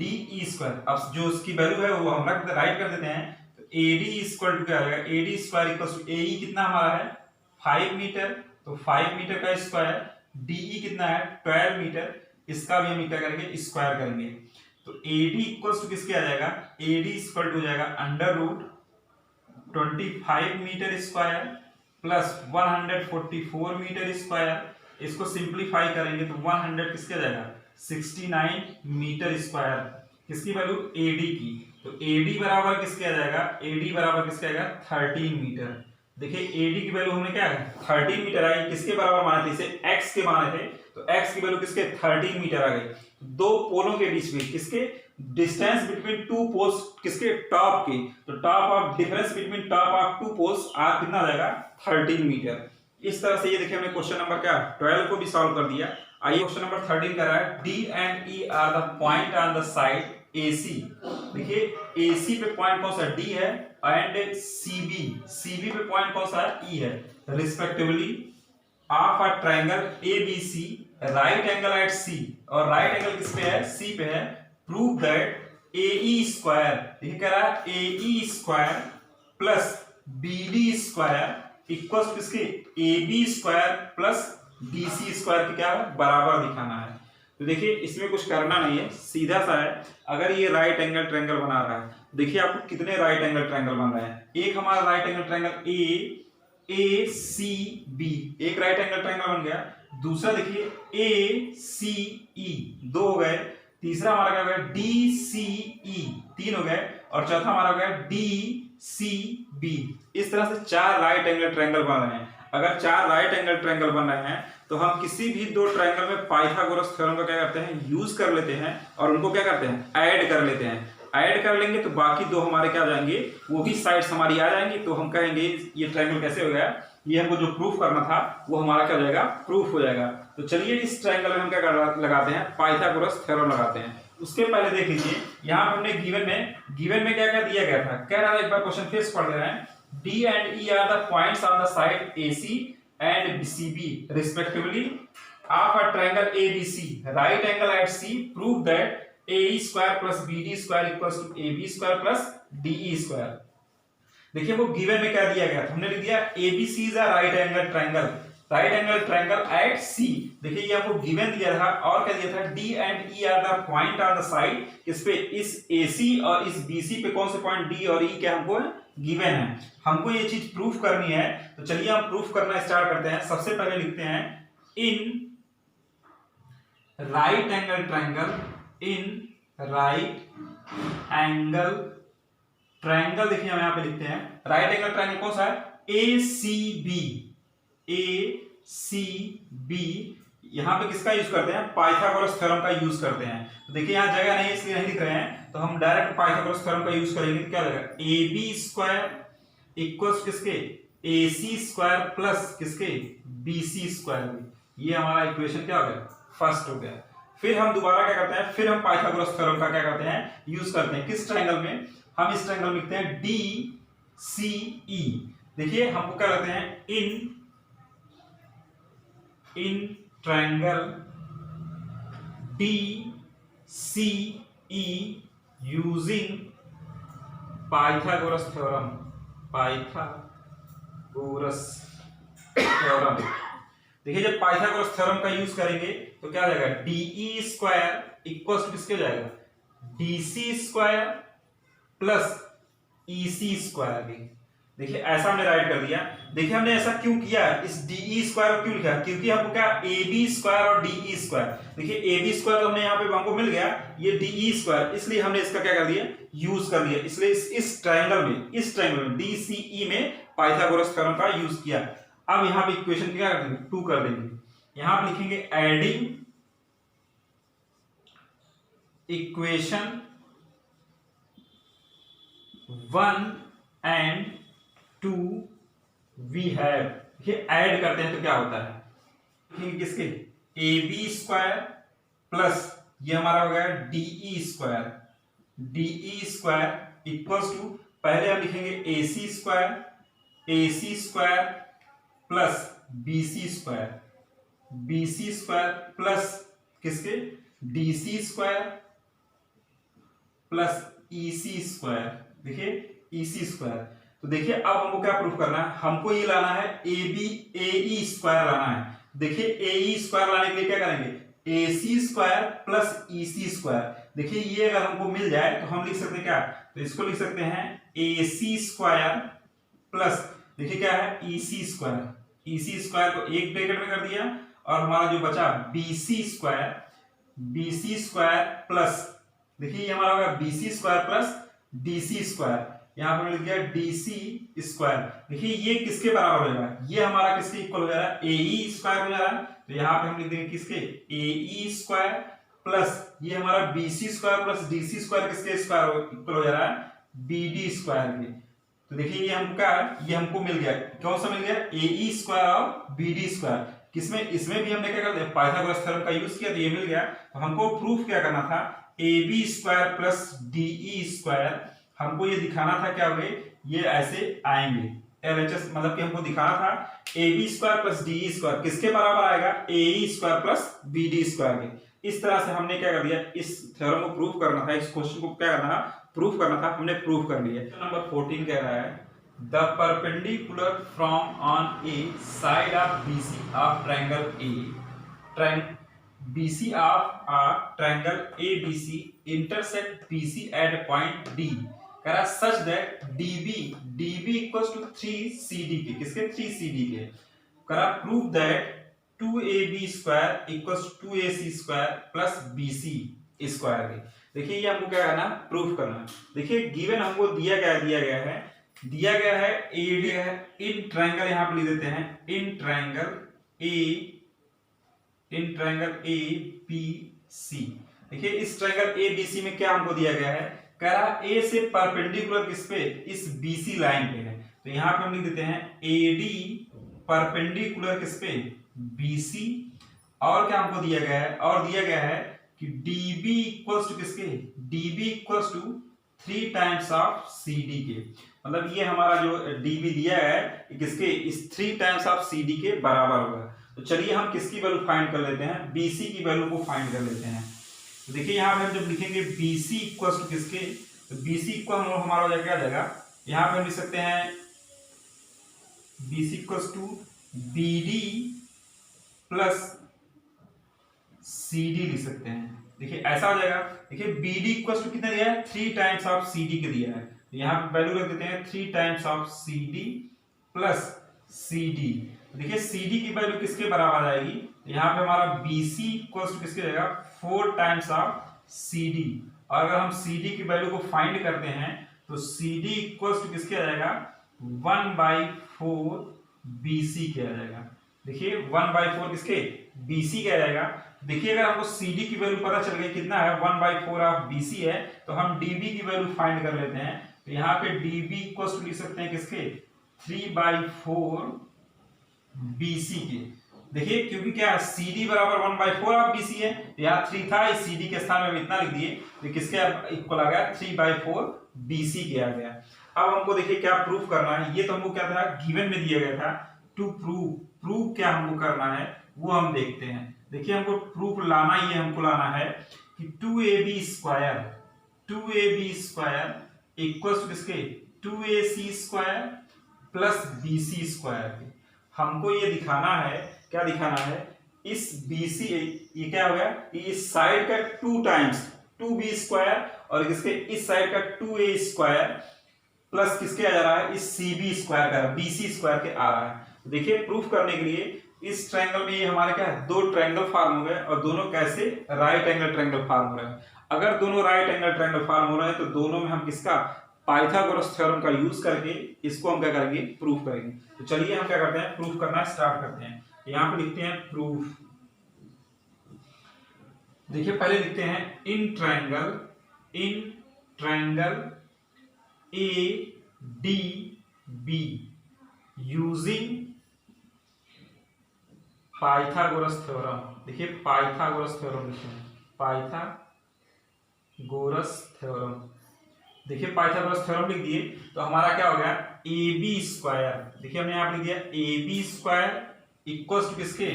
DE स्क्वायर। अब जो उसकी वैल्यू है वो हम राइट कर देते हैं। तो AD इक्वल टू क्या आएगा, AD square equal to AE कितना हमारा है 5 मीटर, तो 5 मीटर का स्क्वायर, DE कितना है 12 मीटर, इसका भी हम क्या करेंगे स्क्वायर करेंगे। तो AD इक्वल टू किसके आ जाएगा, AD इक्वल टू हो जाएगा under root 25 metre square plus 144 metre square. इसको सिंप्लीफाई करेंगे तो 100 किसके आ जाएगा 69 मीटर स्क्वायर, किसकी वैल्यू AD की। तो AD बराबर किसके आ जाएगा, AD बराबर किसके आएगा 13 मीटर। देखिए AD की वैल्यू हमने क्या है 13 मीटर आई, किसके बराबर माने थे, इसे x के माने थे, तो x की वैल्यू किसके 13 मीटर आ गई। दो पोलों के बीच में किसके डिस्टेंस बिटवीन टू पोल्स किसके, टॉप के, तो top of difference between top of two poles are कितना आ जाएगा 13 मीटर। इस तरह से ये देखिए हमने क्वेश्चन नंबर क्या 12 को भी सॉल्व कर दिया। आइए क्वेश्चन नंबर 13 कर रहा है D and E R the point on the side AC। देखिए AC पे पॉइंट कौन सा D है एंड CB पे पॉइंट कौन सा है E है, respectively of a triangle ABC right angle at C, और राइट एंगल किस पे है, C पे है। प्रूव दैट AE स्क्वायर, देखिए कह रहा है AE square plus BD square equals किसके, AB square plus BC square के क्या है, बराबर दिखाना है। तो देखिए इसमें कुछ करना नहीं है, सीधा सा है। अगर ये राइट एंगल ट्रायंगल बना रहा है, देखिए आपको कितने राइट एंगल ट्रायंगल बन रहे हैं। एक हमारा राइट एंगल ट्रायंगल ACB एक राइट एंगल ट्रायंगल बन गया। दूसरा देखिए ACE दो हो गए। तीसरा हमारा क्या हो गया DCE तीन हो गए, और चौथा हमारा हो गया DCB। इस तरह से चार राइट एंगल ट्रायंगल बन रहे हैं। अगर चार राइट एंगल ट्रायंगल बन रहे हैं तो हम किसी भी दो ट्रायंगल में पाइथागोरस थ्योरम का क्या करते हैं, यूज कर लेते हैं, और उनको क्या करते हैं, ऐड कर लेते हैं। ऐड कर लेंगे तो बाकी दो हमारे क्या आ जाएंगे, वो भी साइड्स हमारी आ जाएंगी। तो हम कहेंगे ये ट्रायंगल कैसे हो गया, ये हमको जो प्रूफ करना था वो हमारा क्या हो जाएगा, प्रूफ हो जाएगा। तो चलिए इस ट्रायंगल में हम क्या लगाते हैं, पाइथागोरस थ्योरम लगाते हैं। उसके पहले देख लीजिए यहाँ पे हमने गिवन में क्या क्या दिया गया था। कह रहा है, एक बार क्वेश्चन फिर से पढ़ ले रहे हैं। D and E are the points on the side AC and CB respectively of a triangle ABC right angle at C. Prove that AE square plus BD square equals to AB square plus DE square। देखिए वो given में क्या दिया गया था, हमने लिख दिया ABC is a right angle triangle at C। देखिए ये आपको गिवन दिया था, और क्या दिया था, D and E are the point on the side, इस पे इस AC और इस BC पे कौन से पॉइंट D और E क्या हमको गिवन है। हमको ये चीज प्रूफ करनी है, तो चलिए हम प्रूफ करना स्टार्ट करते हैं। सबसे पहले लिखते हैं इन राइट एंगल ट्रायंगल, देखिए हम यहां पे लिखते हैं राइट एंगल ट्रायंगल कौन सा है, ACB। यहां पे किसका यूज करते हैं, पाइथागोरस थ्योरम का यूज करते हैं। तो देखिए यहां जगह नहीं है इसलिए नहीं लिख रहे हैं, तो हम डायरेक्ट पाइथागोरस थ्योरम का यूज करेंगे। तो क्या लगेगा, AB स्क्वायर इक्वल्स किसके, AC स्क्वायर प्लस किसके, BC स्क्वायर। ये हमारा इक्वेशन क्या हो गया, फर्स्ट हो गया। फिर हम दोबारा क्या करते हैं, फिर हम पाइथागोरस थ्योरम का क्या करते हैं, यूज करते हैं। किस ट्रायंगल में, हम इस ट्रायंगल में लिखते हैं DCE। देखिए हमको क्या कहते हैं, in triangle DCE using Pythagoras theorem. देखिए जब पाइथागोरस थ्योरम का यूज करेंगे तो क्या हो जाएगा, DE स्क्वायर इक्वल्स टू किसके हो जाएगा, DC square plus EC square. देखिए ऐसा हमने राइट कर दिया। देखिए हमने ऐसा क्यों किया, इस DE स्क्वायर को क्यों लिखा, क्योंकि हमको क्या AB स्क्वायर और DE स्क्वायर, देखिए AB स्क्वायर तो हमने यहाँ पे हमको मिल गया, ये DE स्क्वायर, इसलिए हमने इसका क्या कर दिया, यूज कर दिया। इसलिए इस ट्रायंगल में DCE में पाइथागोरस थ्योरम का यूज किया। अब यहाँ पे इक्वेशन क्या कर देंगे, 2 कर देंगे। यहाँ पे लिखेंगे adding equation 1 and 2 we have. ये ऐड करते हैं तो क्या होता है, किसके, AB स्क्वायर प्लस ये हमारा हो गया DE स्क्वायर इक्वल्स टू, पहले हम लिखेंगे AC square plus BC square plus किसके, DC square plus EC square. देखिए EC स्क्वायर। तो देखिए अब हमको क्या प्रूफ करना है, हमको ये लाना है AE स्क्वायर लाना है। देखिए AE स्क्वायर लाने के लिए क्या करेंगे, AC square plus EC square. देखिए ये अगर हमको मिल जाए तो हम लिख सकते हैं क्या, तो इसको लिख सकते हैं AC स्क्वायर प्लस, देखिए क्या है, EC स्क्वायर को एक ब्रैकेट में कर दिया, और हमारा जो बचा BC स्क्वायर प्लस, देखिए ये हमारा होगा BC square plus DC square. यहां पर लिख दिया DC स्क्वायर। देखिए ये किसके बराबर हो जाएगा, ये हमारा किसके इक्वल हो जा रहा है, AE स्क्वायर हो जा रहा है। तो यहां पे हम लिख देंगे किसके, AE स्क्वायर प्लस ये हमारा BC square plus DC square किसके स्क्वायर इक्वल हो जा रहा है, BD स्क्वायर के। तो देखिए ये हमको मिल गया, कौन सा मिल गया, AE स्क्वायर और BD स्क्वायर। किसमें, इसमें भी हमने क्या कर दिया, पाइथागोरस थ्योरम का यूज किया, तो ये मिल गया। तो हमको प्रूफ क्या करना था, AB square plus DE square, हमको ये दिखाना था क्या होंगे, ये ऐसे आएंगे LHS, मतलब कि हमको दिखाना था AB square plus DE square किसके बराबर आएगा, AE square plus BD square के। इस तरह से हमने क्या कर दिया, इस थ्योरम को प्रूफ करना था, इस क्वेश्चन को क्या करना था, प्रूफ करना था, हमने प्रूफ कर लिया। नंबर 14 कह रहा है the perpendicular from on A side of BC of triangle BC of a triangle ABC intersect BC at point D कह रहा such that DB equals to 3CD के, किसके, 3CD के। कह रहा prove that 2AB square equals to 2AC square plus BC square के। देखिए ये हमको क्या करना, प्रूफ करना है। देखिए गिवन हमको दिया गया है AD है इन ट्रायंगल, यहां पे लिख देते हैं इन ट्रायंगल ABC। देखिए इस ट्रायंगल ABC में क्या हमको दिया गया है, कह रहा A से परपेंडिकुलर किस पे, इस BC लाइन पे है। तो यहां पे हम लिख देते हैं AD परपेंडिकुलर किस पे, BC। और क्या हमको दिया गया है, और दिया गया है कि DB इक्वल्स टू किसके, DB equals to 3 times of CD के। मतलब ये हमारा जो DB दिया है किसके, इस 3 टाइम्स ऑफ CD के बराबर होगा। तो चलिए हम किसकी वैल्यू फाइंड कर लेते हैं, BC की वैल्यू को फाइंड कर लेते हैं। तो देखिए यहाँ पे हम जब लिखेंगे BC इक्वल्स टू किसके, तो BC इक्वल हमारा हो जाएगा, क्या जाएगा, यहाँ पे हम लिख सकते हैं BC equals to BD plus CD लिख सकते हैं। देखिए ऐसा हो जाएगा। देखिए BD इक्वल्स टू कितना दिया है, 3 टाइम्स ऑफ CD के दिया है। तो यहाँ पे वैल्यू रख देते हैं 3 times of CD plus CD। देखिए CD की वैल्यू किसके बराबर आएगी, यहाँ पे हमारा BC इक्वल्स टू किसके जाएगा, 4 टाइम्स ऑफ CD। और अगर हम CD की वैल्यू को फाइंड करते हैं तो CD इक्वल्स टू किसके आ जाएगा, 1/4 BC के आ जाएगा। देखिए 1/4 किसके, BC के आ जाएगा। देखिए अगर हमको CD की वैल्यू पता चल गई कितना है, 1/4 ऑफ BC है, तो हम DB की वैल्यू फाइंड कर लेते हैं। तो यहाँ पे DB इक्वल्स टू लिख सकते हैं किसके, 3/4 BC के। देखिए क्योंकि क्या है, CD बराबर 1/4 ऑफ BC है, यहाँ 3 था, इस CD के स्थान में हम इतना लिख दिए, तो किसके इक्वल आ गया, 3/4 BC के आ गया। अब हमको देखिए क्या प्रूफ करना है, ये तो हमको क्या था, गिवन में दिया गया था। टू प्रूव क्या हमको करना है वो हम देखते हैं। देखिए हमको प्रूफ लाना, ये हमको लाना है कि 2AB स्क्वायर इक्वल्स टू किसके, 2AC square plus BC square. हमको ये दिखाना है, क्या दिखाना है, इस BC, ये क्या हो गया, इस साइड का 2 टाइम्स 2B स्क्वायर और किसके, इस साइड का 2A स्क्वायर प्लस किसके आ जा रहा है, इस CB स्क्वायर का, BC स्क्वायर के आ रहा है। देखिए प्रूफ करने के लिए इस ट्रायंगल में ये हमारे क्या है, 2 ट्रायंगल फॉर्म हो गए, और दोनों कैसे, राइट एंगल ट्रायंगल फॉर्म हो रहे हैं। अगर दोनों राइट एंगल ट्रायंगल फॉर्म हो रहे हैं तो दोनों में हम किसका, पाइथागोरस थ्योरम का यूज करके इसको हम क्या करेंगे, प्रूफ करेंगे। तो चलिए हम क्या करते हैं, प्रूफ करना स्टार्ट करते हैं। यहाँ पे लिखते हैं प्रूफ। देखिए पहले लिखते हैं in triangle ADB using Pythagoras theorem. देखिए पाइथागोरस थ्योरम लिखते हैं, पाइथागोरस थ्योरम। देखिए पाइथागोरस थ्योरम लिख दिए तो हमारा क्या हो गया, AB स्क्वायर। देखिए हमने यहाँ पे लिख दिया AB स्क्वायर इक्वल्स टू किसके,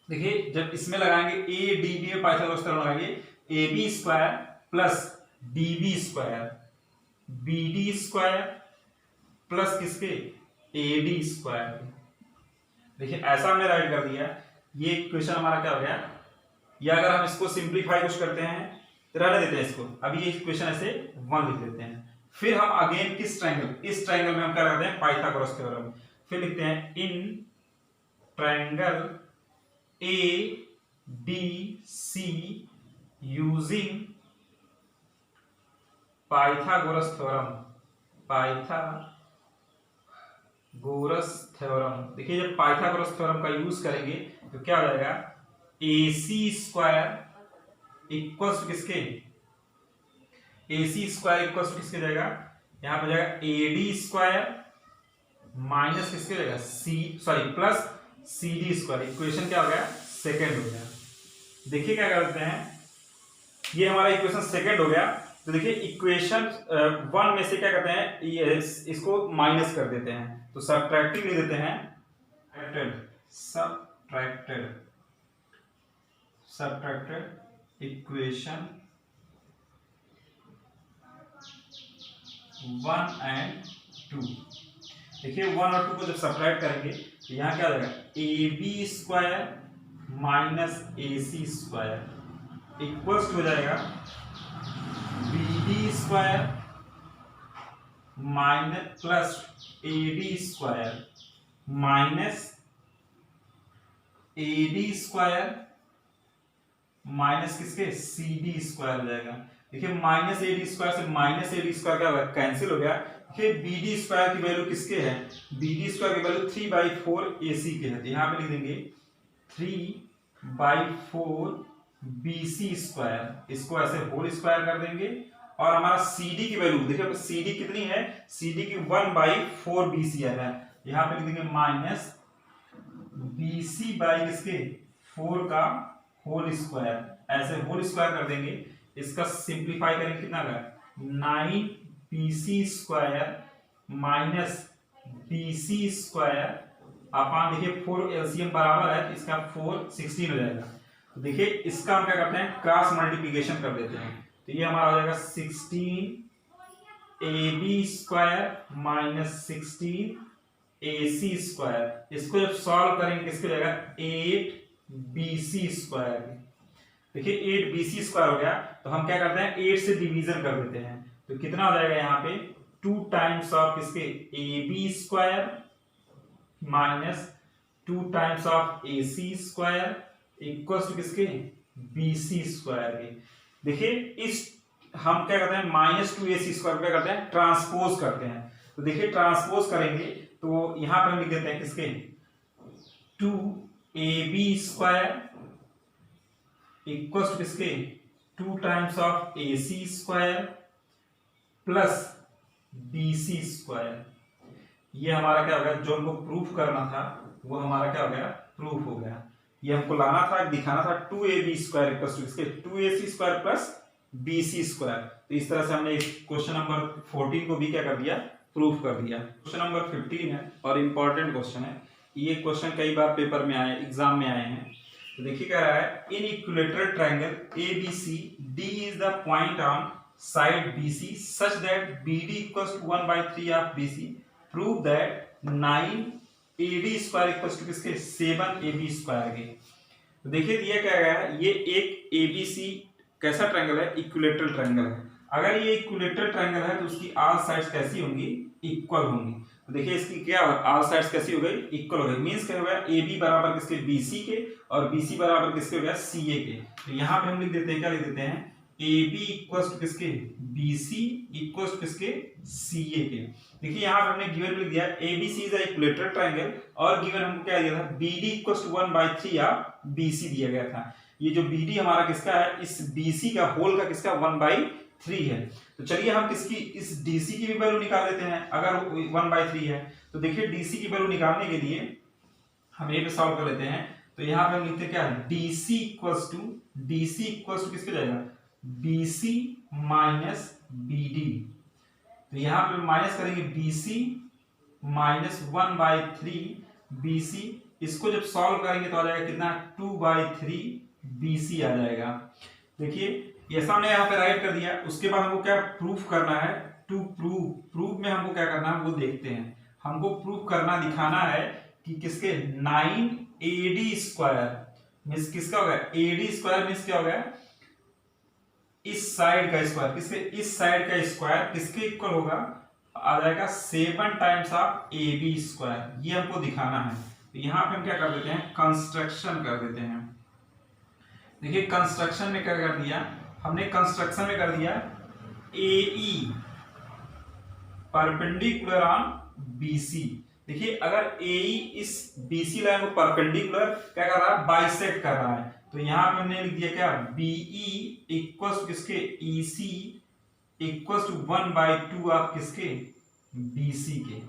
देखिए जब इसमें लगाएंगे ADB में पाइथागोरस थ्योरम लगाएंगे, AB square plus DB square BD square plus किसके, AD स्क्वायर। देखिए ऐसा हमने राइट कर दिया। ये क्वेश्चन हमारा क्या हो गया, या अगर हम इसको सिंप्लीफाई कुछ करते हैं तो रहने देते हैं इसको, अभी ये क्वेश्चन ऐसे 1 लिख देते हैं। फिर हम अगेन किस ट्रायंगल, इस ट्रायंगल में हम क्या करते हैं, पाइथागोरस थ्योरम। फिर लिखते हैं in triangle ADC using Pythagoras theorem. देखिए जब पाइथागोरस थ्योरम का यूज करेंगे तो क्या हो जाएगा, AC स्क्वायर इक्वल्स टू किसके, AC स्क्वायर इक्वल्स टू किसके जाएगा, यहाँ पे जाएगा AD स्क्वायर माइनस किसके जाएगा प्लस CD स्क्वायर। इक्वेशन क्या हो गया, सेकेंड हो गया। देखिए क्या करते हैं, ये हमारा इक्वेशन सेकेंड हो गया। तो देखिए इक्वेशन वन में से क्या करते हैं, ये इसको माइनस कर देते हैं, तो सबट्रैक्टिंग ले देते हैं, सबट्रैक्टेड इक्वेशन 1 एंड 2। देखिए 1 और 2 को जब सब्ट्रैक्ट करेंगे तो यहाँ क्या हो जाएगा, AB square minus AC square equals हो जाएगा BD square minus plus AD square minus AD square minus किसके, CD स्क्वायर हो जाएगा। देखिए माइनस AD स्क्वायर से माइनस AD स्क्वायर क्या होगा, कैंसिल हो गया। देखिए BD स्क्वायर की वैल्यू किसके है, BD स्क्वायर की वैल्यू 3/4 AC के है, तो यहाँ पे लिख देंगे 3/4 BC स्क्वायर, इसको ऐसे होल स्क्वायर कर देंगे। और हमारा CD की वैल्यू देखिए, CD कितनी है, CD की 1/4 BC है, यहाँ पे लिख देंगे माइनस BC बाई किसके 4 का होल स्क्वायर, ऐसे होल स्क्वायर कर देंगे। इसका सिंप्लीफाई करेंगे कितना का 9BC square minus BC square upon देखिए 4 एलसीएम बराबर है, इसका 4 16 हो जाएगा। तो देखिए इसका हम क्या करते हैं, क्रॉस मल्टीप्लिकेशन कर देते हैं, तो ये हमारा हो जाएगा 16AB square minus 16AC square. इसको जब सॉल्व करेंगे किसको जाएगा 8BC स्क्वायर। देखिए 8BC स्क्वायर हो गया, तो हम क्या करते हैं 8 से डिवीजन कर देते हैं, तो कितना हो जाएगा यहाँ पे 2 टाइम्स ऑफ किसके AB square minus 2 times of AC square equals to किसके BC स्क्वायर के। देखिए इस हम क्या करते हैं -2AC स्क्वायर क्या करते हैं, ट्रांसपोज करते हैं। तो देखिए ट्रांसपोज करेंगे तो यहां पे हम लिख देते हैं किसके 2AB स्क्वायर इक्वल्स टू किसके 2 times of AC square plus BC square. ये हमारा क्या हो गया, जो हमको प्रूफ करना था वो हमारा क्या हो गया, प्रूफ हो गया। ये हमको लाना था, दिखाना था 2AB स्क्वायर इक्वल्स टू किसके 2AC square plus BC square. तो इस तरह से हमने क्वेश्चन नंबर 14 को भी क्या कर दिया, प्रूफ कर दिया। क्वेश्चन नंबर 15 है और इंपॉर्टेंट क्वेश्चन है, ये क्वेश्चन कई बार पेपर में आए, एग्जाम में आए हैं। तो देखिए क्या रहा है, in equilateral triangle ABC D is the point on side BC such that BD equals to 1/3 of BC। Prove that 9AD square equals to किसके 7AB स्क्वायर के। तो देखिए दिया क्या गया है, ये एक ABC कैसा ट्रायंगल है, इक्विलेटरल ट्रायंगल है। अगर ये इक्विलेटरल ट्रायंगल है तो उसकी ऑल साइड्स कैसी होंगी, इक्वल होंगी। तो देखिए इसकी क्या ऑल साइड्स कैसी हो गई, इक्वल हो गई। मींस क्या हो गया, AB बराबर किसके BC के और BC बराबर किसके हो गया CA के। तो यहाँ पे हम लिख देते हैं, क्या लिख देते हैं AB इक्वल्स टू किसके BC इक्वल्स टू किसके CA के। देखिए यहाँ पे हमने गिवन लिख दिया ABC is a equilateral triangle और गिवन हमको क्या दिया था BD equals to 1/3 of BC दिया गया था। ये जो BD हमारा किसका है, इस BC का होल का किसका 1/3 है। तो चलिए हम किसकी इस DC की भी वैल्यू निकाल लेते हैं। अगर 1/3 है तो देखिए DC की वैल्यू निकालने के लिए हम ये पे सॉल्व कर लेते हैं। तो यहाँ पे हम लिखते हैं क्या DC इक्वल्स टू किसके जाएगा BC माइनस BD। तो यहाँ पे माइनस करेंगे BC माइनस 1/3 BC। इसको जब सॉल्व करेंगे तो आ जाएगा कितना 2/3 BC आ जाएगा। देखिए ये हमने यहाँ पे राइट कर दिया। उसके बाद हमको क्या प्रूफ करना है, टू प्रूफ में हमको क्या करना है वो देखते हैं। हमको प्रूफ करना दिखाना है कि किसके 9AD स्क्वायर मींस किसका हो गया AD स्क्वायर मींस क्या हो गया, इस साइड का स्क्वायर किसके इस साइड का स्क्वायर किसके इक्वल होगा, आ जाएगा 7 टाइम्स ऑफ AB स्क्वायर। ये हमको दिखाना है। तो यहाँ पे हम क्या कर देते हैं, कंस्ट्रक्शन कर देते हैं। देखिए कंस्ट्रक्शन में क्या कर दिया हमने, कंस्ट्रक्शन में कर दिया AE परपेंडिकुलर ऑन BC। देखिए अगर AE इस BC लाइन को परपेंडिकुलर क्या कर रहा है, बाइसेक्ट कर रहा है, तो यहाँ पे हमने लिख दिया क्या, BE इक्वल किसके, EC इक्वल टू 1/2 ऑफ किसके, BC के।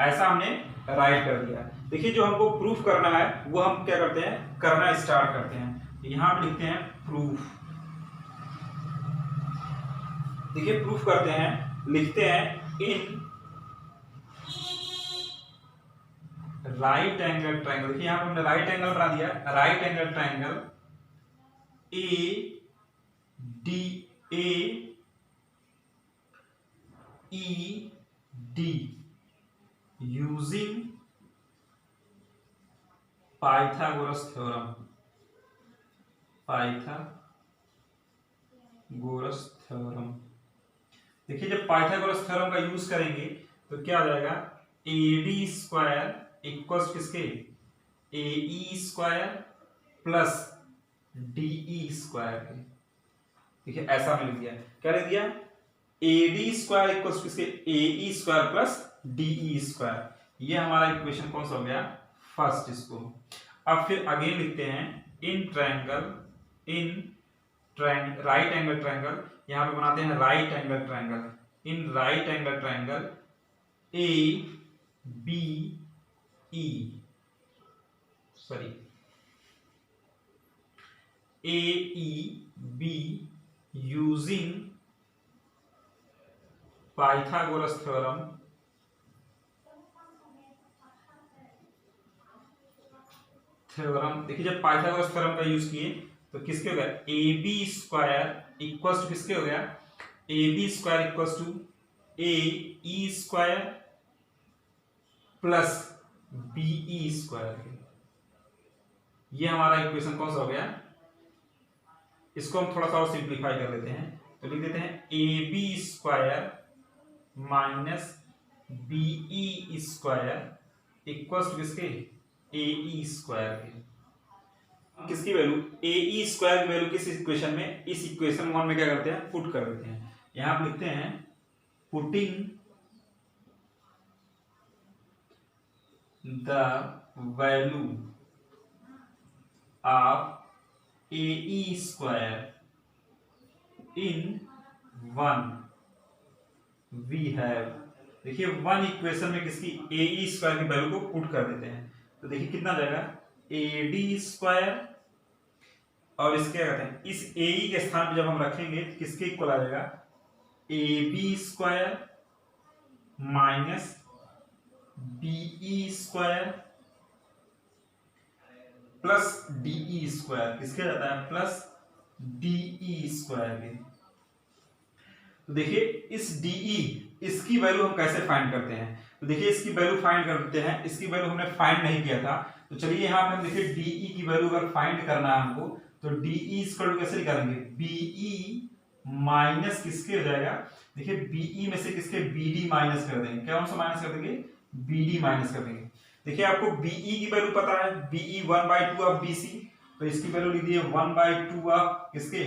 ऐसा हमने राइट कर दिया। देखिए जो हमको प्रूफ करना है वो हम क्या करते हैं, करना स्टार्ट करते हैं। यहाँ पे लिखते हैं प्रूफ। देखिए प्रूफ करते हैं, लिखते हैं इन राइट एंगल ट्रायंगल। देखिए यहां पर हमने राइट एंगल बना दिया, right angle triangle A D A E D using Pythagoras theorem, Pythagoras theorem. देखिए जब पाइथागोरस थ्योरम का यूज करेंगे तो क्या आ जाएगा, AD स्क्वायर इक्वल किसके, AE square plus DE square के। देखिए ऐसा मैंने लिख दिया, क्या लिख दिया, AD स्क्वायर इक्वल किसके, AE square plus DE square. ये हमारा इक्वेशन कौन सा हो गया, फर्स्ट इसको। अब फिर अगेन लिखते हैं in triangle, in right angle triangle, यहां पे बनाते हैं right angle triangle, in right angle triangle AEB using Pythagoras theorem, देखिए जब पाइथागोरस थ्योरम का यूज किए तो किसके हो गया, AB स्क्वायर इक्वल टू किसके हो गया, AB square equal to AE square plus BE square. ये हमारा इक्वेशन कौन सा हो गया। इसको हम थोड़ा सा और सिंप्लीफाई कर लेते हैं, तो लिख देते हैं AB square minus BE square equal to किसके, AE स्क्वायर के। किसकी वैल्यू, AE स्क्वायर की वैल्यू किस इक्वेशन में, इस इक्वेशन 1 में क्या करते हैं, पुट कर देते हैं। यहां आप लिखते हैं putting the value of AE square in 1 we have. देखिए 1 इक्वेशन में किसकी, AE स्क्वायर की वैल्यू को पुट कर देते हैं, तो देखिए कितना जाएगा, AD स्क्वायर और इसके क्या कहते हैं, इस AE के स्थान पर जब हम रखेंगे तो किसके इक्वल आ जाएगा, AB square minus BE square plus DE square, किसके जाता है, प्लस DE स्क्वायर के। तो देखिए इस DE, इसकी वैल्यू हम कैसे फाइंड करते हैं, तो देखिए इसकी वैल्यू फाइंड करते हैं, इसकी वैल्यू हमने फाइंड नहीं किया था, तो चलिए यहां पे हम देखिए DE की वैल्यू अगर फाइंड करना है हमको, तो DE इक्वल टू कैसे निकालेंगे, BE माइनस किसके हो जाएगा, देखिए BE में से किसके, BD माइनस कर देंगे, क्या माइनस कर देंगे, BD माइनस कर देंगे। देखिए आपको BE की वैल्यू पता है, BE 1/2 ऑफ BC, तो इसकी वैल्यू लिख दिए 1/2 ऑफ किसके,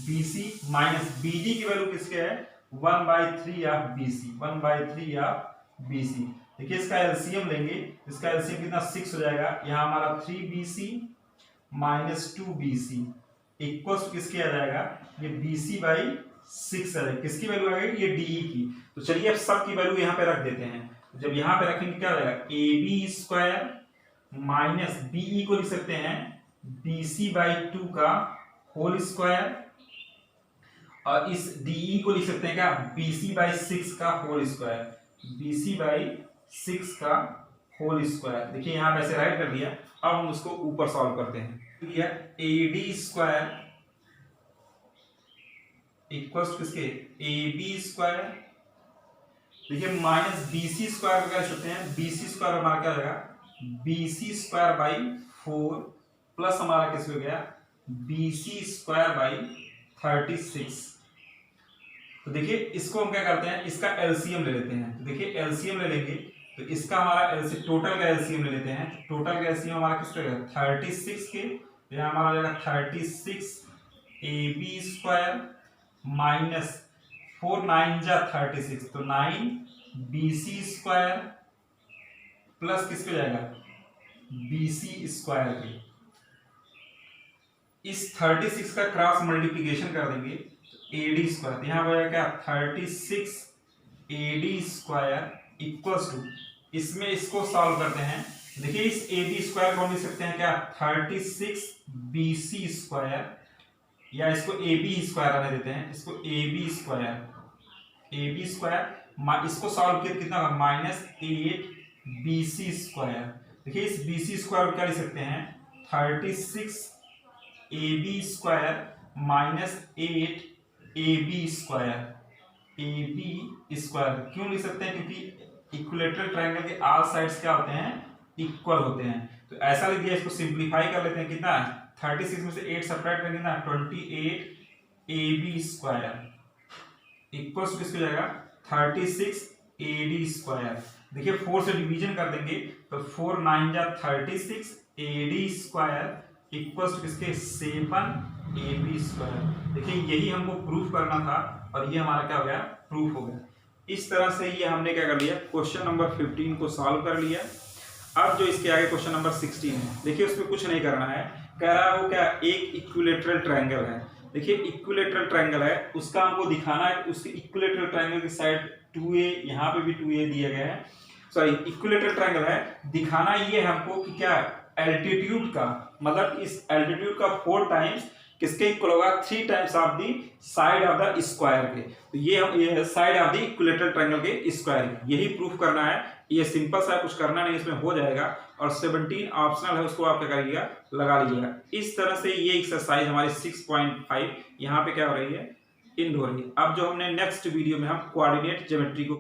BC माइनस BD की वैल्यू किसके है, 1/3 ऑफ BC, 1/3 ऑफ BC। देखिए इसका एलसीएम लेंगे, इसका एलसीएम कितना, 6 हो जाएगा, यहाँ हमारा 3BC माइनस 2BC इक्वल किसके आ जाएगा, ये BC/6 है, किसकी वैल्यू आ गई, ये DE की। तो चलिए अब सब की वैल्यू यहाँ पे रख देते हैं, जब यहाँ पे रखेंगे क्या हो जाएगा, AB स्क्वायर माइनस BE को लिख सकते हैं BC/2 का होल स्क्वायर, और इस DE को लिख सकते हैं क्या, BC/6 का होल स्क्वायर, BC/6 का होल स्क्वायर। देखिए यहां पे ऐसे राइट कर दिया, अब हम उसको ऊपर सॉल्व करते हैं। दिया AD स्क्वायर इक्वल्स किसके, AB स्क्वायर, देखिए माइनस BC स्क्वायर को क्या लिख सकते हैं, BC स्क्वायर हमारा क्या हो जाएगा, BC स्क्वायर बाई 4 प्लस हमारा किस हो गया, BC स्क्वायर बाई 36। तो देखिए इसको हम क्या करते हैं, इसका एलसीएम ले लेते हैं, तो देखिए एलसीएम ले लेंगे, तो इसका हमारा एलसीएम, टोटल का एलसीएम ले लेते हैं, टोटल का एलसीएम हमारा किसका है, 36 के, तो यहाँ हमारा जाएगा 36 AB स्क्वायर माइनस 4 9 जा 36, तो 9 BC स्क्वायर प्लस किस पे जाएगा, BC स्क्वायर पे। इस 36 का क्रॉस मल्टीप्लीकेशन कर देंगे तो AD स्क्वायर, यहाँ पर क्या 36 AD स्क्वायर इक्वल्स टू, इसमें इसको सॉल्व करते हैं। देखिए इस AB स्क्वायर को लिख सकते हैं क्या 36 BC स्क्वायर, या इसको AB स्क्वायर आने देते हैं, इसको AB स्क्वायर इसको सॉल्व किया कितना होगा -8 BC स्क्वायर। देखिए इस BC स्क्वायर को क्या लिख सकते हैं 36 AB square -8 AB square, AB square क्यों लिख सकते हैं, क्योंकि इक्विलेटरल ट्रायंगल के ऑल साइड्स क्या होते हैं, इक्वल होते हैं। तो ऐसा लिख दिया, इसको सिंप्लीफाई कर लेते हैं, कितना 36 में से 8 सब्ट्रैक्ट करेंगे ना 28 AB स्क्वायर इक्वल्स किसको जाएगा 36 AD स्क्वायर। देखिए 4 से डिवीजन कर देंगे तो 4 9 जा 36 AD स्क्वायर इक्वल्स किसके 7 AB स्क्वायर। देखिए यही हमको प्रूफ करना था और ये हमारा क्या हो गया, प्रूफ हो गया। इस तरह से ये हमने क्या कर लिया, क्वेश्चन नंबर 15 को सॉल्व कर लिया। अब जो इसके आगे क्वेश्चन नंबर 16 है, देखिए उसमें कुछ नहीं करना है, कह रहा है वो क्या एक इक्विलेटरल ट्रायंगल है। देखिए इक्विलेटरल ट्रायंगल है, उसका हमको दिखाना है, उसके इक्विलेटरल ट्रायंगल की साइड 2a, यहाँ पे भी 2a दिया गया है, सॉरी इक्विलेटरल ट्रायंगल है, दिखाना ये हमको कि क्या एल्टीट्यूड का, मतलब इस एल्टीट्यूड का 4 टाइम्स किसके इक्वल होगा, 3 times of the side of the square के। तो ये side of the equilateral triangle के स्क्वायर, यही प्रूफ करना है। ये सिंपल सा, कुछ करना नहीं, इसमें हो जाएगा। और 17 ऑप्शनल है, उसको आप क्या करिएगा, लगा लीजिएगा। इस तरह से ये एक्सरसाइज हमारी 6.5 यहाँ पे क्या हो रही है, एंड हो रही है। अब जो हमने नेक्स्ट वीडियो में हम कोऑर्डिनेट ज्योमेट्री को